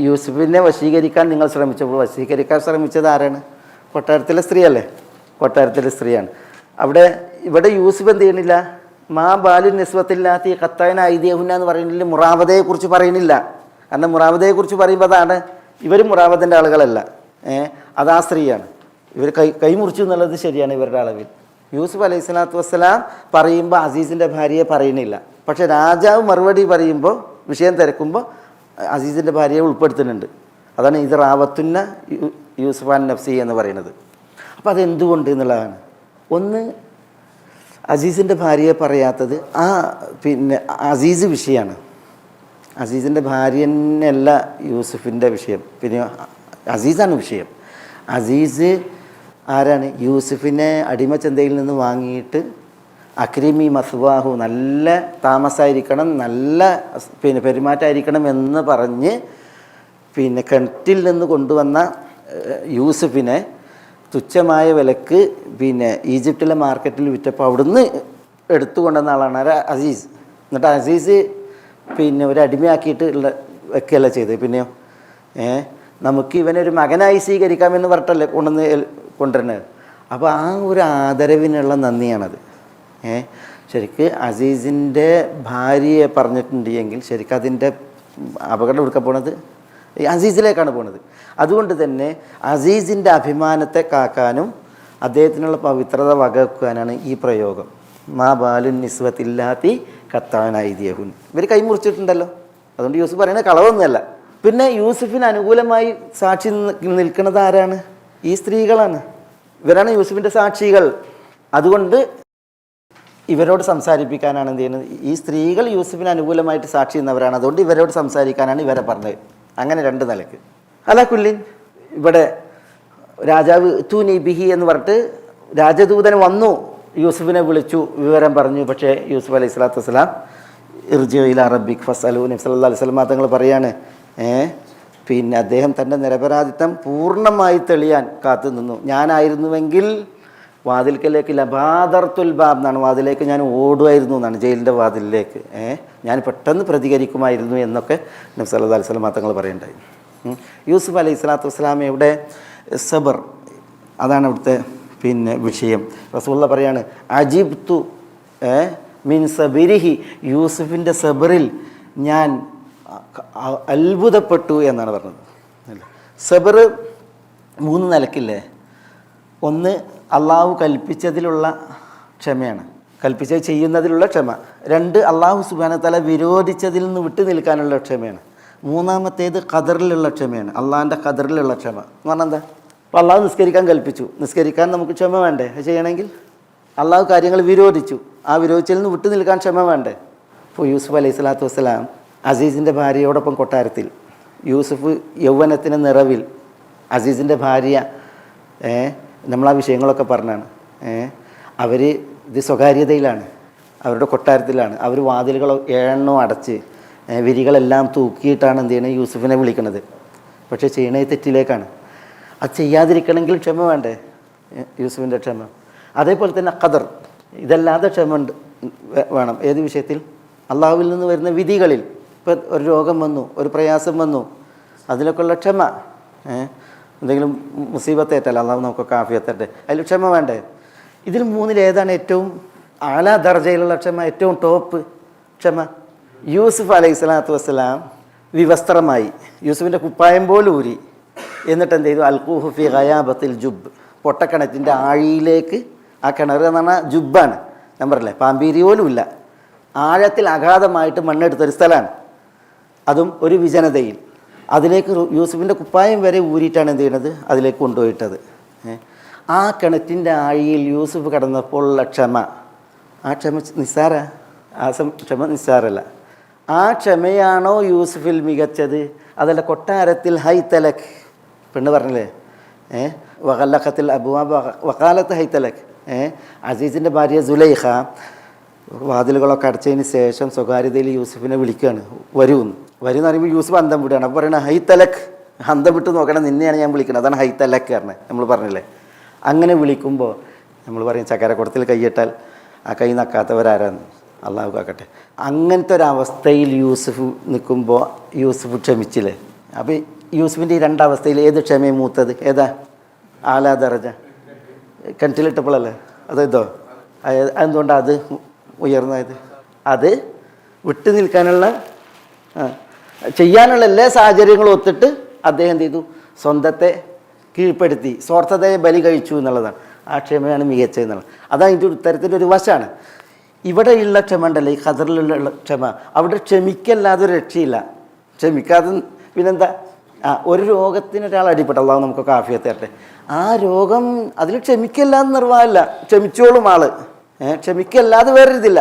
യൂസുഫിനെ വശീകരിക്കാൻ നിങ്ങൾ ശ്രമിച്ചപ്പോൾ വശീകരിക്കാൻ ശ്രമിച്ചത് ആരാണ്? കൊട്ടാരത്തിലെ സ്ത്രീയല്ലേ? കൊട്ടാരത്തിലെ സ്ത്രീയാണ്. ഇവിടെ യൂസുഫ് എന്ത് ചെയ്യണില്ല? മാ ബാലു നിസ്വത്തില്ലാത്ത ഖത്താന ഐദിയഹുന്ന എന്ന് പറയുന്നില്ല, മുറാവതയെക്കുറിച്ച് പറയുന്നില്ല. കാരണം മുറാവതയെക്കുറിച്ച് പറയുമ്പോൾ അതാണ്, ഇവർ മുറാവത്തിൻ്റെ ആളുകളല്ല, അതാ സ്ത്രീയാണ്. ഇവർ കൈ മുറിച്ചു എന്നുള്ളത് ശരിയാണ് ഇവരുടെ അളവിൽ. യൂസുഫ് അലൈഹി സ്വലാത്തു വസ്സലാം പറയുമ്പോൾ അസീസിൻ്റെ ഭാര്യയെ പറയുന്നില്ല. പക്ഷേ രാജാവ് മറുപടി പറയുമ്പോൾ, വിഷയം തിരക്കുമ്പോൾ അസീസിൻ്റെ ഭാര്യയെ ഉൾപ്പെടുത്തുന്നുണ്ട്. അതാണ് ഇത് റാവത്തുന്ന യൂസുഫാൻ നഫ്സി എന്ന് പറയുന്നത്. അപ്പോൾ അതെന്തുകൊണ്ട് എന്നുള്ളതാണ്. ഒന്ന്, അസീസിൻ്റെ ഭാര്യയെ പറയാത്തത് പിന്നെ അസീസ് വിഷയമാണ്. അസീസിൻ്റെ ഭാര്യനല്ല യൂസുഫിൻ്റെ വിഷയം, പിന്നെ അസീസാണ് വിഷയം. അസീസ് ആരാണ്? യൂസുഫിനെ അടിമച്ചന്തയിൽ നിന്ന് വാങ്ങിയിട്ട് അക്രിമി മസ്വാഹു, നല്ല താമസമായിരിക്കണം, നല്ല പിന്നെ പെരുമാറ്റമായിരിക്കണം എന്ന് പറഞ്ഞ് പിന്നെ കിണറ്റിൽ നിന്ന് കൊണ്ടുവന്ന യൂസുഫിനെ തുച്ഛമായ വിലക്ക് പിന്നെ ഈജിപ്തിലെ മാർക്കറ്റിൽ വിറ്റപ്പോൾ അവിടുന്ന് എടുത്തു കൊണ്ടുവന്ന ആളാണ് അസീസ്. എന്നിട്ട് അസീസ് പിന്നെ ഒരു അടിമയാക്കിയിട്ട് വെക്കുകയല്ല ചെയ്തത്. പിന്നെയോ നമുക്ക് ഇവനൊരു മകനായി സ്വീകരിക്കാമെന്ന് പറഞ്ഞിട്ടല്ലേ കൊണ്ടുവരുന്നത്. അപ്പോൾ ആ ഒരു ആദരവിനുള്ള നന്ദിയാണത്. ശരിക്ക് അസീസിൻ്റെ ഭാര്യയെ പറഞ്ഞിട്ടുണ്ട് എങ്കിൽ ശരിക്കും അതിൻ്റെ അപകടം എടുക്കാൻ പോണത് അസീസിലേക്കാണ് പോണത്. അതുകൊണ്ട് തന്നെ അസീസിൻ്റെ അഭിമാനത്തെ കാക്കാനും അദ്ദേഹത്തിനുള്ള പവിത്രത വകവെക്കാനാണ് ഈ പ്രയോഗം. മാ ബാലുൻ നിസ്വത്തില്ലാത്തി ഖത്താന ഐദിയഹുൻ. ഇവർ കൈമുറിച്ചിട്ടുണ്ടല്ലോ, അതുകൊണ്ട് യൂസുഫ് പറയുന്നത് കളവൊന്നുമല്ല. പിന്നെ യൂസുഫിന് അനുകൂലമായി സാക്ഷി നിൽക്കുന്നത് ആരാണ്? ഈ സ്ത്രീകളാണ്. ഇവരാണ് യൂസുഫിൻ്റെ സാക്ഷികൾ. അതുകൊണ്ട് ഇവരോട് സംസാരിപ്പിക്കാനാണ് എന്ത് ചെയ്യുന്നത്, ഈ സ്ത്രീകൾ യൂസുഫിന് അനുകൂലമായിട്ട് സാക്ഷി ചെയ്യുന്നവരാണ്, അതുകൊണ്ട് ഇവരോട് സംസാരിക്കാനാണ് ഇവരെ പറഞ്ഞത്. അങ്ങനെ രണ്ട് നിലക്ക്. അലാ കുല്ലിൻ ഇവിടെ രാജാവ് തൂനി ബിഹി എന്ന് പറഞ്ഞിട്ട് രാജദൂതൻ വന്നു, യൂസുഫിനെ വിളിച്ചു, വിവരം പറഞ്ഞു. പക്ഷേ യൂസുഫ് അലൈഹി സ്വലാത്തു വസ്സലാം ഇർജിഉ ഇലാ റബ്ബിക് ഫസ്അലൂ, നബി സല്ലല്ലാഹു അലൈഹി വസല്ലം തങ്ങൾ പറയാണ്, പിന്നെ അദ്ദേഹം തൻ്റെ നിരപരാധിത്വം പൂർണ്ണമായി തെളിയാൻ കാത്തു നിന്നു. ഞാനായിരുന്നുവെങ്കിൽ വാതിൽക്കലേക്ക് ലബാദർത്തുൽ ബാബ് എന്നാണ്, വാതിലേക്ക് ഞാൻ ഓടുമായിരുന്നു എന്നാണ്, ജയിലിൻ്റെ വാതിലിലേക്ക് ഞാൻ പെട്ടെന്ന് പ്രതികരിക്കുമായിരുന്നു എന്നൊക്കെ നബി സല്ലല്ലാഹു അലൈഹി വസല്ലം തങ്ങൾ പറയുണ്ടായി. യൂസുഫ് അലൈഹി സ്വലാത്തു വസ്സലാമയുടെ സബർ, അതാണ് ഇവിടുത്തെ പിന്നെ വിഷയം. റസൂലുള്ള പറയാണ് അജിബ്തു മിൻ സബിരിഹി, യൂസുഫിൻ്റെ സബറിൽ ഞാൻ അത്ഭുതപ്പെട്ടു എന്നാണ് പറഞ്ഞത്. സബർ മൂന്ന് നിലക്കില്ലേ. ഒന്ന് അള്ളാഹു കൽപ്പിച്ചതിലുള്ള ക്ഷമയാണ്, കൽപ്പിച്ചത് ചെയ്യുന്നതിലുള്ള ക്ഷമ. രണ്ട് അള്ളാഹു സുബ്ഹാനഹു വ തആല വിരോധിച്ചതിൽ നിന്ന് വിട്ടു നിൽക്കാനുള്ള ക്ഷമയാണ്. മൂന്നാമത്തേത് ഖദറിലുള്ള ക്ഷമയാണ്, അള്ളാഹിൻ്റെ ഖദറിലുള്ള ക്ഷമ എന്ന് പറഞ്ഞാൽ എന്താ? അപ്പോൾ അള്ളാഹു നിസ്കരിക്കാൻ കൽപ്പിച്ചു, നിസ്കരിക്കാൻ നമുക്ക് ക്ഷമ വേണ്ടേ? അത് ചെയ്യണമെങ്കിൽ അള്ളാഹു കാര്യങ്ങൾ വിരോധിച്ചു, ആ വിരോധിച്ചതിൽ നിന്ന് വിട്ടു നിൽക്കാൻ ക്ഷമ വേണ്ടേ? ഇപ്പോൾ യൂസുഫ് അലൈഹി സ്വലാത്തു വസ്സലാം അസീസിൻ്റെ ഭാര്യയോടൊപ്പം കൊട്ടാരത്തിൽ, യൂസുഫ് യൗവനത്തിൻ്റെ നിറവിൽ, അസീസിൻ്റെ ഭാര്യ നമ്മളാ വിഷയങ്ങളൊക്കെ പറഞ്ഞാണ്. അവർ ഇത് സ്വകാര്യതയിലാണ്, അവരുടെ കൊട്ടാരത്തിലാണ്, അവർ വാതിലുകൾ 7 അടച്ച് വിരികളെല്ലാം തൂക്കിയിട്ടാണ് എന്ത് ചെയ്യണത്, യൂസുഫിനെ വിളിക്കുന്നത്. പക്ഷേ ചെയ്യണേ തെറ്റിലേക്കാണ്. അത് ചെയ്യാതിരിക്കണമെങ്കിൽ ക്ഷമ വേണ്ടേ? യൂസുഫിൻ്റെ ക്ഷമ. അതേപോലെ തന്നെ ഖദർ, ഇതല്ലാതെ ക്ഷമ വേണം. ഏത് വിഷയത്തിൽ? അള്ളാഹുവിൽ നിന്ന് വരുന്ന വിധികളിൽ. ഇപ്പം ഒരു രോഗം വന്നു, ഒരു പ്രയാസം വന്നു, അതിലൊക്കെയുള്ള ക്ഷമ. എന്തെങ്കിലും മുസീബത്തേറ്റല്ല, അള്ളാഹു നമുക്കൊക്കെ ആഫിയത്തട്ടെ, അതിൽ ക്ഷമ വേണ്ടേ? ഇതിൽ മൂന്നിൽ ഏതാണ് ഏറ്റവും ആലാ ദർജയിലുള്ള ക്ഷമ, ഏറ്റവും ടോപ്പ് ക്ഷമ? യൂസുഫ് അലൈഹി സ്വലാത്തു വസ്സലാം വിവസ്ത്രമായി, യൂസുഫിൻ്റെ കുപ്പായം പോലും ഊരി, എന്നിട്ട് എന്ത് ചെയ്തു? അൽഖൂഹു ഫി ഗയാബത്തിൽ ജുബ്, പൊട്ടക്കിണറ്റിൻ്റെ ആഴിയിലേക്ക്. ആ കിണർ എന്ന് പറഞ്ഞാൽ ജുബാണ്, ഞാൻ പറഞ്ഞില്ലേ, പാമ്പീരി പോലും ഇല്ല, ആഴത്തിൽ അഗാധമായിട്ട് മണ്ണെടുത്തൊരു സ്ഥലമാണ്, അതും ഒരു വിജനതയിൽ. അതിലേക്ക് യൂസുഫിൻ്റെ കുപ്പായം വരെ ഊരിയിട്ടാണ് എന്ത് ചെയ്യണത്, അതിലേക്ക് കൊണ്ടുപോയിട്ടത്. ആ കിണറ്റിൻ്റെ ആഴിയിൽ യൂസുഫ് കടന്നപ്പോഴുള്ള ക്ഷമ, ആ ക്ഷമ നിസ്സാര, ക്ഷമ നിസ്സാരല്ല. ആ ക്ഷമയാണോ യൂസുഫിൽ മികച്ചത്? അതല്ല കൊട്ടാരത്തിൽ ഹൈതലക്, പെണ്ണ് പറഞ്ഞില്ലേ, വഖല്ലഖത്തിൽ അബ്വാബ വഖാലത്ത് ഹൈതലക്, അസീസിൻ്റെ ഭാര്യ സുലൈഖ വാതിലുകളൊക്കെ അടച്ചതിന് ശേഷം സ്വകാര്യതയിൽ യൂസുഫിനെ വിളിക്കുകയാണ്, വരുമെന്ന്. വരും എന്ന് പറയുമ്പോൾ യൂസുഫ് അന്തം വിടുകയാണ്. അപ്പോൾ പറയണ ഹൈതലക്, അന്തം വിട്ട് നോക്കണം, നിന്നെയാണ് ഞാൻ വിളിക്കുന്നത്, അതാണ് ഹൈതലക് പറഞ്ഞത്. നമ്മൾ പറഞ്ഞില്ലേ, അങ്ങനെ വിളിക്കുമ്പോൾ നമ്മൾ പറയും ചക്കരക്കുടത്തിൽ കൈയിട്ടാൽ ആ കൈ നക്കാത്തവരാരാന്ന്, അള്ളാഹു കാക്കട്ടെ. അങ്ങനത്തെ ഒരവസ്ഥയിൽ യൂസുഫ് നിൽക്കുമ്പോൾ യൂസുഫ് ക്ഷമിച്ചില്ലേ? അപ്പോൾ യൂസുഫിൻ്റെ ഈ രണ്ടവസ്ഥയിൽ ഏത് ക്ഷമയും മൂത്തത്? ഏതാ ആലാ ദർജ? കിണറ്റിലിട്ടപ്പോഴല്ലേ അത് ഇതോ? അതെന്തുകൊണ്ടാണ് അത് ഉയർന്നത്? അത് വിട്ടു നിൽക്കാനുള്ള ചെയ്യാനുള്ള എല്ലാ സാഹചര്യങ്ങളും ഒത്തിട്ട് അദ്ദേഹം എന്ത് ചെയ്തു? സ്വന്തത്തെ കീഴ്പ്പെടുത്തി, സ്വാർത്ഥതയെ ബലി കഴിച്ചു എന്നുള്ളതാണ്. ആ ക്ഷമയാണ് മികച്ചതെന്നുള്ളത്. അതാണ് ഇതിൻ്റെ ഉത്തരത്തിൻ്റെ ഒരു വശമാണ്. ഇവിടെയുള്ള ക്ഷമ ഉണ്ടല്ലോ, ഈ ഖദറിലുള്ള ക്ഷമ, അവിടെ ക്ഷമിക്കല്ലാതെ ഒരു രക്ഷയില്ല. ക്ഷമിക്കാതെ പിന്നെന്താ? ഒരു രോഗത്തിന് ഒരാൾ അടിപ്പെട്ട, അള്ളാഹു നമുക്കൊക്കെ ആഫിയത്ത് തരട്ടെ. ആ രോഗം അതിൽ ക്ഷമിക്കല്ലാതെ നിർവാഹമില്ല, ക്ഷമിച്ചോളും ആള്, ക്ഷമിക്കല്ലാതെ വേറെ ഇതില്ല.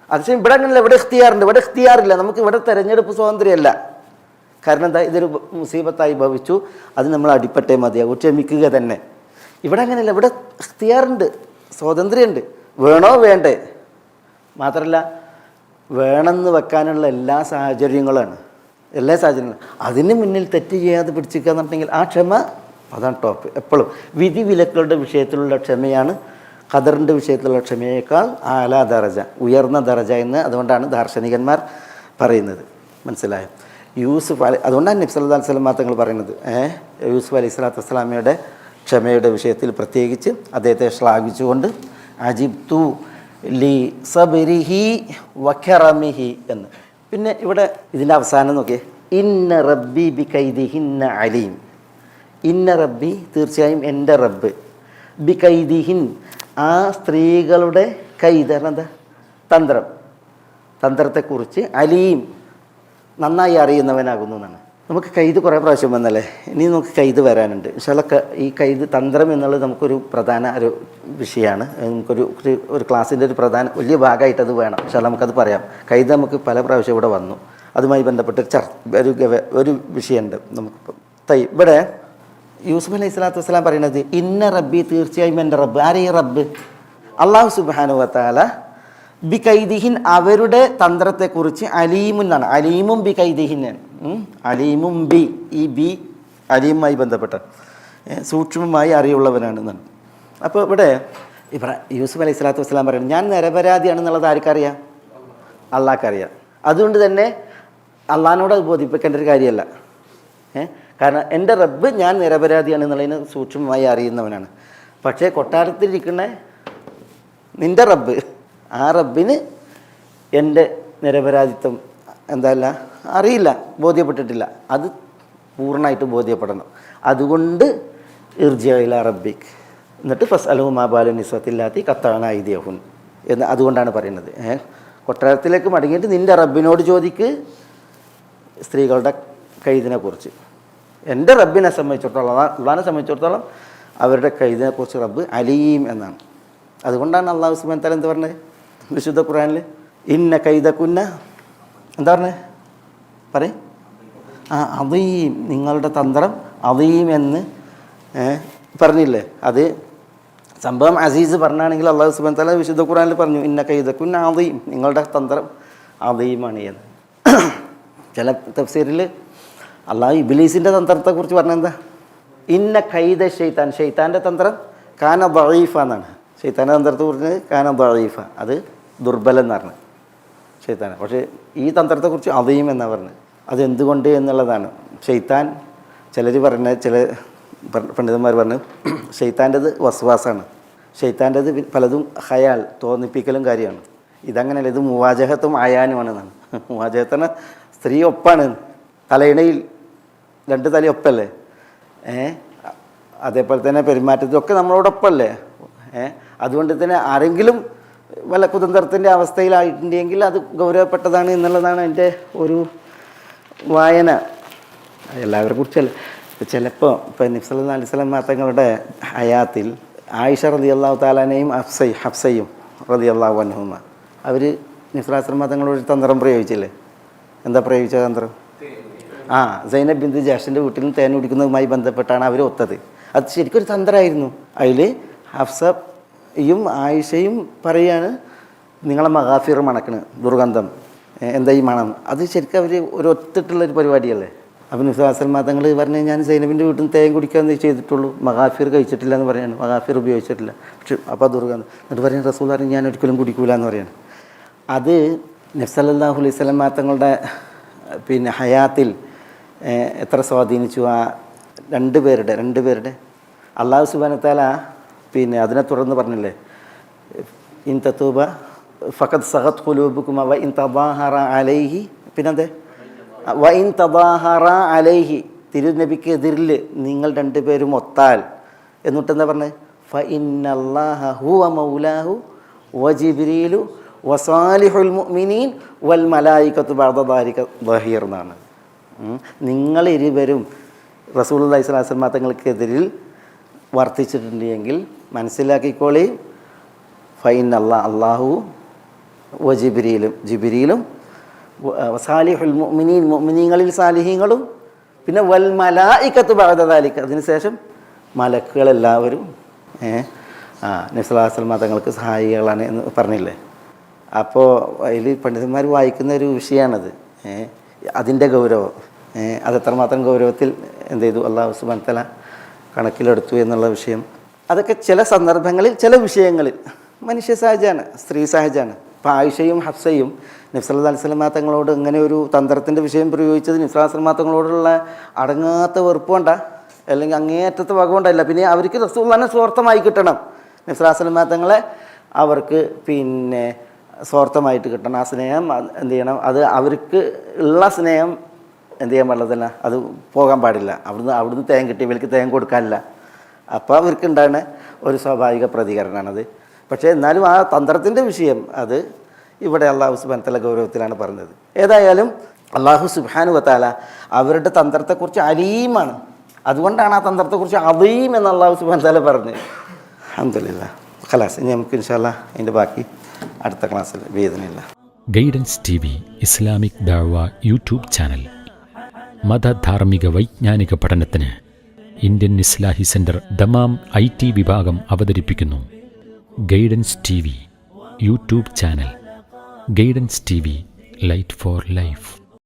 അത് ഇവിടെ അങ്ങനെയല്ല, ഇവിടെ ഇഖ്തിയാറുണ്ട്, ഇവിടെ ഇഖ്തിയാറില്ല. നമുക്ക് ഇവിടെ തെരഞ്ഞെടുപ്പ് സ്വാതന്ത്ര്യമല്ല. കാരണം എന്താ? ഇതൊരു മുസീബത്തായി ഭവിച്ചു, അത് നമ്മൾ അടിപ്പെട്ടേ മതിയാകും, ക്ഷമിക്കുക തന്നെ. ഇവിടെ അങ്ങനെയല്ല, ഇവിടെ ഇഖ്തിയാറുണ്ട്, സ്വാതന്ത്ര്യമുണ്ട്, വേണോ വേണ്ടേ. മാത്രമല്ല വേണമെന്ന് വെക്കാനുള്ള എല്ലാ സാഹചര്യങ്ങളാണ്, എല്ലാ സാഹചര്യങ്ങളും. അതിന് മുന്നിൽ തെറ്റ് ചെയ്യാതെ പിടിച്ചിരിക്കുക എന്നുണ്ടെങ്കിൽ ആ ക്ഷമ, അതാണ് ടോപ്പ്. എപ്പോഴും വിധി വിലക്കുകളുടെ വിഷയത്തിലുള്ള ക്ഷമയാണ് ഖദറിൻ്റെ വിഷയത്തിലുള്ള ക്ഷമയേക്കാൾ ആലാ ദറജ, ഉയർന്ന ദറജ എന്ന് അതുകൊണ്ടാണ് ദാർശനികന്മാർ പറയുന്നത്. മനസ്സിലായോ? യൂസുഫ് അതുകൊണ്ടാണ് നബി സല്ലല്ലാഹു അലൈഹി വസല്ലം തങ്ങൾ പറയുന്നത്, യൂസുഫ് അലൈഹി സ്വലാത്തു വസ്സലാമയുടെ ക്ഷമയുടെ വിഷയത്തിൽ പ്രത്യേകിച്ച് അദ്ദേഹത്തെ ശ്ലാഘിച്ചുകൊണ്ട് അജിബ്തു ലി സബ്രിഹി വഖറമിഹി എന്ന്. പിന്നെ ഇവിടെ ഇതിൻ്റെ അവസാനം നോക്കിയേ, ഇന്ന റബ്ബി ബി കൈദിഹിന്ന അലീം. ഇന്ന റബ്ബി, തീർച്ചയായും എൻ്റെ റബ്ബ്, ബി കൈദിഹിൻ, ആ സ്ത്രീകളുടെ കൈദ് എന്താ? തന്ത്രം, തന്ത്രത്തെക്കുറിച്ച് അലീം, നന്നായി അറിയുന്നവനാകുന്നു എന്നാണ്. നമുക്ക് കൈത് കുറേ പ്രാവശ്യം വന്നല്ലേ, ഇനി നമുക്ക് കൈത് വരാനുണ്ട്. പക്ഷേ ഈ കൈത് തന്ത്രം എന്നുള്ളത് നമുക്കൊരു പ്രധാന ഒരു വിഷയമാണ്. ഒരു ക്ലാസ്സിൻ്റെ ഒരു പ്രധാന വലിയ ഭാഗമായിട്ട് അത് വേണം. പക്ഷേ നമുക്കത് പറയാം. കൈത് നമുക്ക് പല പ്രാവശ്യം ഇവിടെ വന്നു. അതുമായി ബന്ധപ്പെട്ട് ഒരു വിഷയമുണ്ട് നമുക്ക്. ഇവിടെ യൂസുഫ് അലൈഹി സ്വലാത്തു വസ്സലാം പറയുന്നത് ഇന്ന റബ്ബി, തീർച്ചയായും എൻ്റെ റബ്ബ്. ആരെ ഈ റബ്ബ്? അള്ളാഹു സുബ്ഹാനഹു വ തആല ബി കൈദിഹിൻ, അവരുടെ തന്ത്രത്തെക്കുറിച്ച് അലീമുൻ എന്നാണ്. അലീമും ബി കൈദിഹിൻ, അലീമും ബി, ഈ ബി അലീമുമായി ബന്ധപ്പെട്ട സൂക്ഷ്മമായി അറിയുള്ളവനാണെന്നാണ്. അപ്പോൾ ഇവിടെ യൂസുഫ് അലൈഹി സ്വലാത്തു വസ്സലാം പറയുന്നത് ഞാൻ നിരപരാധിയാണെന്നുള്ളത് ആർക്കറിയാം? അള്ളാഹ്ക്കറിയാം. അതുകൊണ്ട് തന്നെ അള്ളാഹിനോട് അത് ബോധിപ്പിക്കേണ്ട ഒരു കാര്യമല്ല. കാരണം എൻ്റെ റബ്ബ് ഞാൻ നിരപരാധിയാണെന്നുള്ളതിന് സൂക്ഷ്മമായി അറിയുന്നവനാണ്. പക്ഷേ കൊട്ടാരത്തിലിരിക്കുന്ന നിൻ്റെ റബ്ബ്, ആ റബ്ബിന് എൻ്റെ നിരപരാധിത്വം എന്താല്ല അറിയില്ല, ബോധ്യപ്പെട്ടിട്ടില്ല. അത് പൂർണ്ണമായിട്ട് ബോധ്യപ്പെടണം. അതുകൊണ്ട് ഇർജിഇലാ റബ്ബിക്, എന്നിട്ട് ഫസ്അലഹു മാ ബാലു നിസ്വത്തില്ലാത്തി ഖത്തഅന അയ്ദിയഹുൻ എന്ന് അതുകൊണ്ടാണ് പറയുന്നത്. കൊട്ടാരത്തിലേക്ക് മടങ്ങിയിട്ട് നിൻ്റെ റബ്ബിനോട് ചോദിക്ക് സ്ത്രീകളുടെ കൈദിനെക്കുറിച്ച്. എൻ്റെ റബ്ബിനെ സംബന്ധിച്ചിടത്തോളം, അള്ളാഹിനെ സംബന്ധിച്ചിടത്തോളം അവരുടെ കൈദിനെക്കുറിച്ച് റബ്ബ് അലീം എന്നാണ്. അതുകൊണ്ടാണ് അള്ളാഹു സുബ്ഹാനഹു വ തആല എന്ത് പറഞ്ഞത് വിശുദ്ധ ഖുർആനിൽ? ഇന്ന കൈദകുന്ന എന്താ പറഞ്ഞത്? പറയും. അദീം, നിങ്ങളുടെ തന്ത്രം അദീം എന്ന് പറഞ്ഞില്ലേ? അത് സംഭവം അസീസ് പറഞ്ഞാണെങ്കിൽ അള്ളാഹു സുബ്ഹാനഹു വ തആല വിശുദ്ധ ഖുർആനിൽ പറഞ്ഞു ഇന്ന കൈദകുന്ന അദീം, നിങ്ങളുടെ തന്ത്രം അദീമാണ് എന്ന്. ചില തഫ്സീറിൽ അള്ളാഹു ഇബ്ലീസിൻ്റെ തന്ത്രത്തെക്കുറിച്ച് പറഞ്ഞെന്താ? ഇന്ന കൈദ ഷൈത്താൻ, ഷൈത്താൻ്റെ തന്ത്രം കാന ദഈഫ എന്നാണ്. ഷൈത്താൻ്റെ തന്ത്രത്തെ കുറിച്ച് കാന ദഈഫ, അത് ദുർബലം എന്ന് പറഞ്ഞു ഷൈത്താൻ. പക്ഷേ ഈ തന്ത്രത്തെക്കുറിച്ച് അദീം എന്നാണ് പറഞ്ഞത്. അതെന്തുകൊണ്ട് എന്നുള്ളതാണ്. ഷൈത്താൻ ചിലർ പറഞ്ഞ ചില പണ്ഡിതന്മാർ പറഞ്ഞു ഷൈത്താൻ്റെത് വസ്വാസാണ്, ഷൈത്താൻ്റെത് പലതും ഖയാൽ, തോന്നിപ്പിക്കലും കാര്യമാണ്. ഇതങ്ങനെയല്ല, ഇത് മുവാജഹത്തും അയാനുമാണെന്നാണ്. മുവാജഹത്തിന് സ്ത്രീ ഒപ്പാണ്, തലയിണയിൽ രണ്ട് തല ഒപ്പല്ലേ. അതേപോലെ തന്നെ പെരുമാറ്റത്തിലൊക്കെ നമ്മളോടൊപ്പമല്ലേ. അതുകൊണ്ട് തന്നെ ആരെങ്കിലും വല്ല കുതന്ത്രത്തിൻ്റെ അവസ്ഥയിലായിട്ടുണ്ടെങ്കിൽ അത് ഗൗരവപ്പെട്ടതാണ് എന്നുള്ളതാണ് എൻ്റെ ഒരു വായന. എല്ലാവരെ കുറിച്ചല്ല. ചിലപ്പോൾ ഇപ്പം നബി സല്ലല്ലാഹു അലൈഹി വസല്ലം തങ്ങളുടെ ഹയാത്തിൽ ആയിഷ റളിയല്ലാഹു തആലയും ഹഫ്സയും റളിയല്ലാഹു അൻഹുമ അവർ നബി സല്ലല്ലാഹു അലൈഹി വസല്ലം തങ്ങളോട് തന്ത്രം പ്രയോഗിച്ചില്ലേ? എന്താ പ്രയോഗിച്ച തന്ത്രം? സൈനബ് ബിന്ത് ജാഷിൻ്റെ വീട്ടിൽ നിന്ന് തേൻ കുടിക്കുന്നതുമായി ബന്ധപ്പെട്ടാണ് അവർ ഒത്തത്. അത് ശരിക്കും ഒരു തന്ത്രമായിരുന്നു. അതിൽ ഹഫ്സയും ആയിഷയും പറയാണ് നിങ്ങളെ മഗാഫിർ മണക്കണ്, ദുർഗന്ധം, എന്താ ഈ മണം. അത് ശരിക്കും അവർ ഒരു ഒത്തിട്ടുള്ളൊരു പരിപാടിയല്ലേ. അപ്പോൾ നബി സല്ലല്ലാഹു അലൈഹി വസല്ലം തങ്ങൾ പറഞ്ഞ് ഞാൻ സൈനബിൻ്റെ വീട്ടിൽ നിന്ന് തേൻ കുടിക്കാമെന്ന് ചെയ്തിട്ടുള്ളൂ, മഗാഫിർ കഴിച്ചിട്ടില്ല എന്ന് പറയാണ്, മഗാഫിർ ഉപയോഗിച്ചിട്ടില്ല. പക്ഷെ അപ്പോൾ ദുർഗന്ധം എന്നിട്ട് പറയുന്നത് റസൂൽ പറഞ്ഞ് ഞാൻ ഒരിക്കലും കുടിക്കൂല എന്ന് പറയാണ്. അത് നബി സല്ലല്ലാഹു അലൈഹി വസല്ലം തങ്ങളുടെ ഹയാത്തിൽ എത്ര സ്വാധീനിച്ചു ആ രണ്ടുപേരുടെ അള്ളാഹു സുബ്ഹാനഹു വ തആല അതിനെ തുടർന്ന് പറഞ്ഞില്ലേ ഇൻ തതൂബ ഫഖദ് സഗത് ഖുലൂബുകുമ വ ഇൻ തദാഹറ അലൈഹി, പിന്നെന്തേ വ ഇൻ തദാഹറ അലൈഹി, തിരുനബിക്കെതിരിൽ നിങ്ങൾ രണ്ടുപേരും ഒത്താൽ എന്നിട്ടെന്താ പറഞ്ഞത്? ഫ ഇന്നല്ലാഹ ഹുവ മൗലാഹു വ ജിബ്രീലു വ സാലിഹുൽ മുഅ്മിനീൻ വൽ മലായികത്തു ബഅദ ദാലിക ദഹീർ എന്നാണ്. നിങ്ങളിരുവരും റസൂലുള്ളാഹി സ്വല്ലല്ലാഹു അലൈഹി വസല്ലം തങ്ങൾക്കെതിരിൽ വർത്തിച്ചിട്ടുണ്ടെങ്കിൽ മനസ്സിലാക്കിക്കോളി അല്ലാഹു വ ജിബ്രീലും സാലിഹുൽ മുഅ്മിനീൻ, മുഅ്മിനീങ്ങളിൽ സാലിഹീങ്ങളും, പിന്നെ വൽ മലായികത്തു ബഅദ ദാലിക, അതിനുശേഷം മലക്കുകളെല്ലാവരും നബി സല്ലല്ലാഹു അലൈഹി വസല്ലം തങ്ങൾക്ക് സഹായികളാണ് എന്ന് പറഞ്ഞില്ലേ. അപ്പോൾ അതിൽ പണ്ഡിതന്മാർ വായിക്കുന്ന ഒരു വിഷയമാണത്. അതിൻ്റെ ഗൗരവം അതെത്രമാത്രം ഗൗരവത്തിൽ എന്ത് ചെയ്തു അല്ലാഹു സുബ്ഹാനഹു വ തആല കണക്കിലെടുത്തു എന്നുള്ള വിഷയം. അതൊക്കെ ചില സന്ദർഭങ്ങളിൽ ചില വിഷയങ്ങളിൽ മനുഷ്യ സഹജമാണ്, സ്ത്രീ സഹജമാണ്. ഇപ്പോൾ ആയിഷയും ഹഫ്സയും നബി സല്ലല്ലാഹു അലൈഹി വസല്ലം തങ്ങളോട് ഇങ്ങനെ ഒരു തന്ത്രത്തിൻ്റെ വിഷയം പ്രയോഗിച്ചത് നബി സല്ലല്ലാഹു അലൈഹി വസല്ലം തങ്ങളോടുള്ള അടങ്ങാത്ത വെറുപ്പ് കൊണ്ട, അല്ലെങ്കിൽ അങ്ങേയറ്റത്തെ വക കൊണ്ടല്ല. പിന്നെ അവർക്ക് റസൂലുള്ളാഹിനെ സ്വാർത്ഥമായി കിട്ടണം, നബി സല്ലല്ലാഹു അലൈഹി വസല്ലം തങ്ങളെ അവർക്ക് സ്വാർത്ഥമായിട്ട് കിട്ടണം. ആ സ്നേഹം എന്ത് ചെയ്യണം? അത് അവർക്ക് ഉള്ള സ്നേഹം എന്ത് ചെയ്യാൻ പാടില്ല, അത് പോകാൻ പാടില്ല. അവിടുന്ന് തേൻ കിട്ടി ഇവർക്ക് തേൻ കൊടുക്കാനില്ല. അപ്പോൾ അവർക്ക് ഉണ്ടാകുന്ന ഒരു സ്വാഭാവിക പ്രതികരണമാണത്. പക്ഷേ എന്നാലും ആ തന്ത്രത്തിൻ്റെ വിഷയം അത് ഇവിടെ അല്ലാഹു സുബ്ഹാനഹു വ തആല ഗൗരവത്തിലാണ് പറഞ്ഞത്. ഏതായാലും അള്ളാഹു സുബ്ഹാനഹു വതആല അവരുടെ തന്ത്രത്തെക്കുറിച്ച് അലീമാണ്. അതുകൊണ്ടാണ് ആ തന്ത്രത്തെക്കുറിച്ച് അദീം എന്ന് അള്ളാഹു സുബ്ഹാനഹു വതആല പറഞ്ഞത്. അൽഹംദുലില്ലാഹ്. ഖലാസ്. ഇനി നമുക്ക് ഇൻഷാ അല്ലാഹ് അതിൻ്റെ ബാക്കി അടുത്ത ക്ലാസ്സിൽ ബിഇദ്നില്ലാ. ഗൈഡൻസ് TV ഇസ്ലാമിക് ദഅവ യൂട്യൂബ് ചാനൽ. മതധാർമ്മിക വൈജ്ഞാനിക പഠനത്തിന് Indian Islahi centre Dammam IT വിഭാഗം അവതരിപ്പിക്കുന്നു guidance TV YouTube channel. Guidance TV, light for life.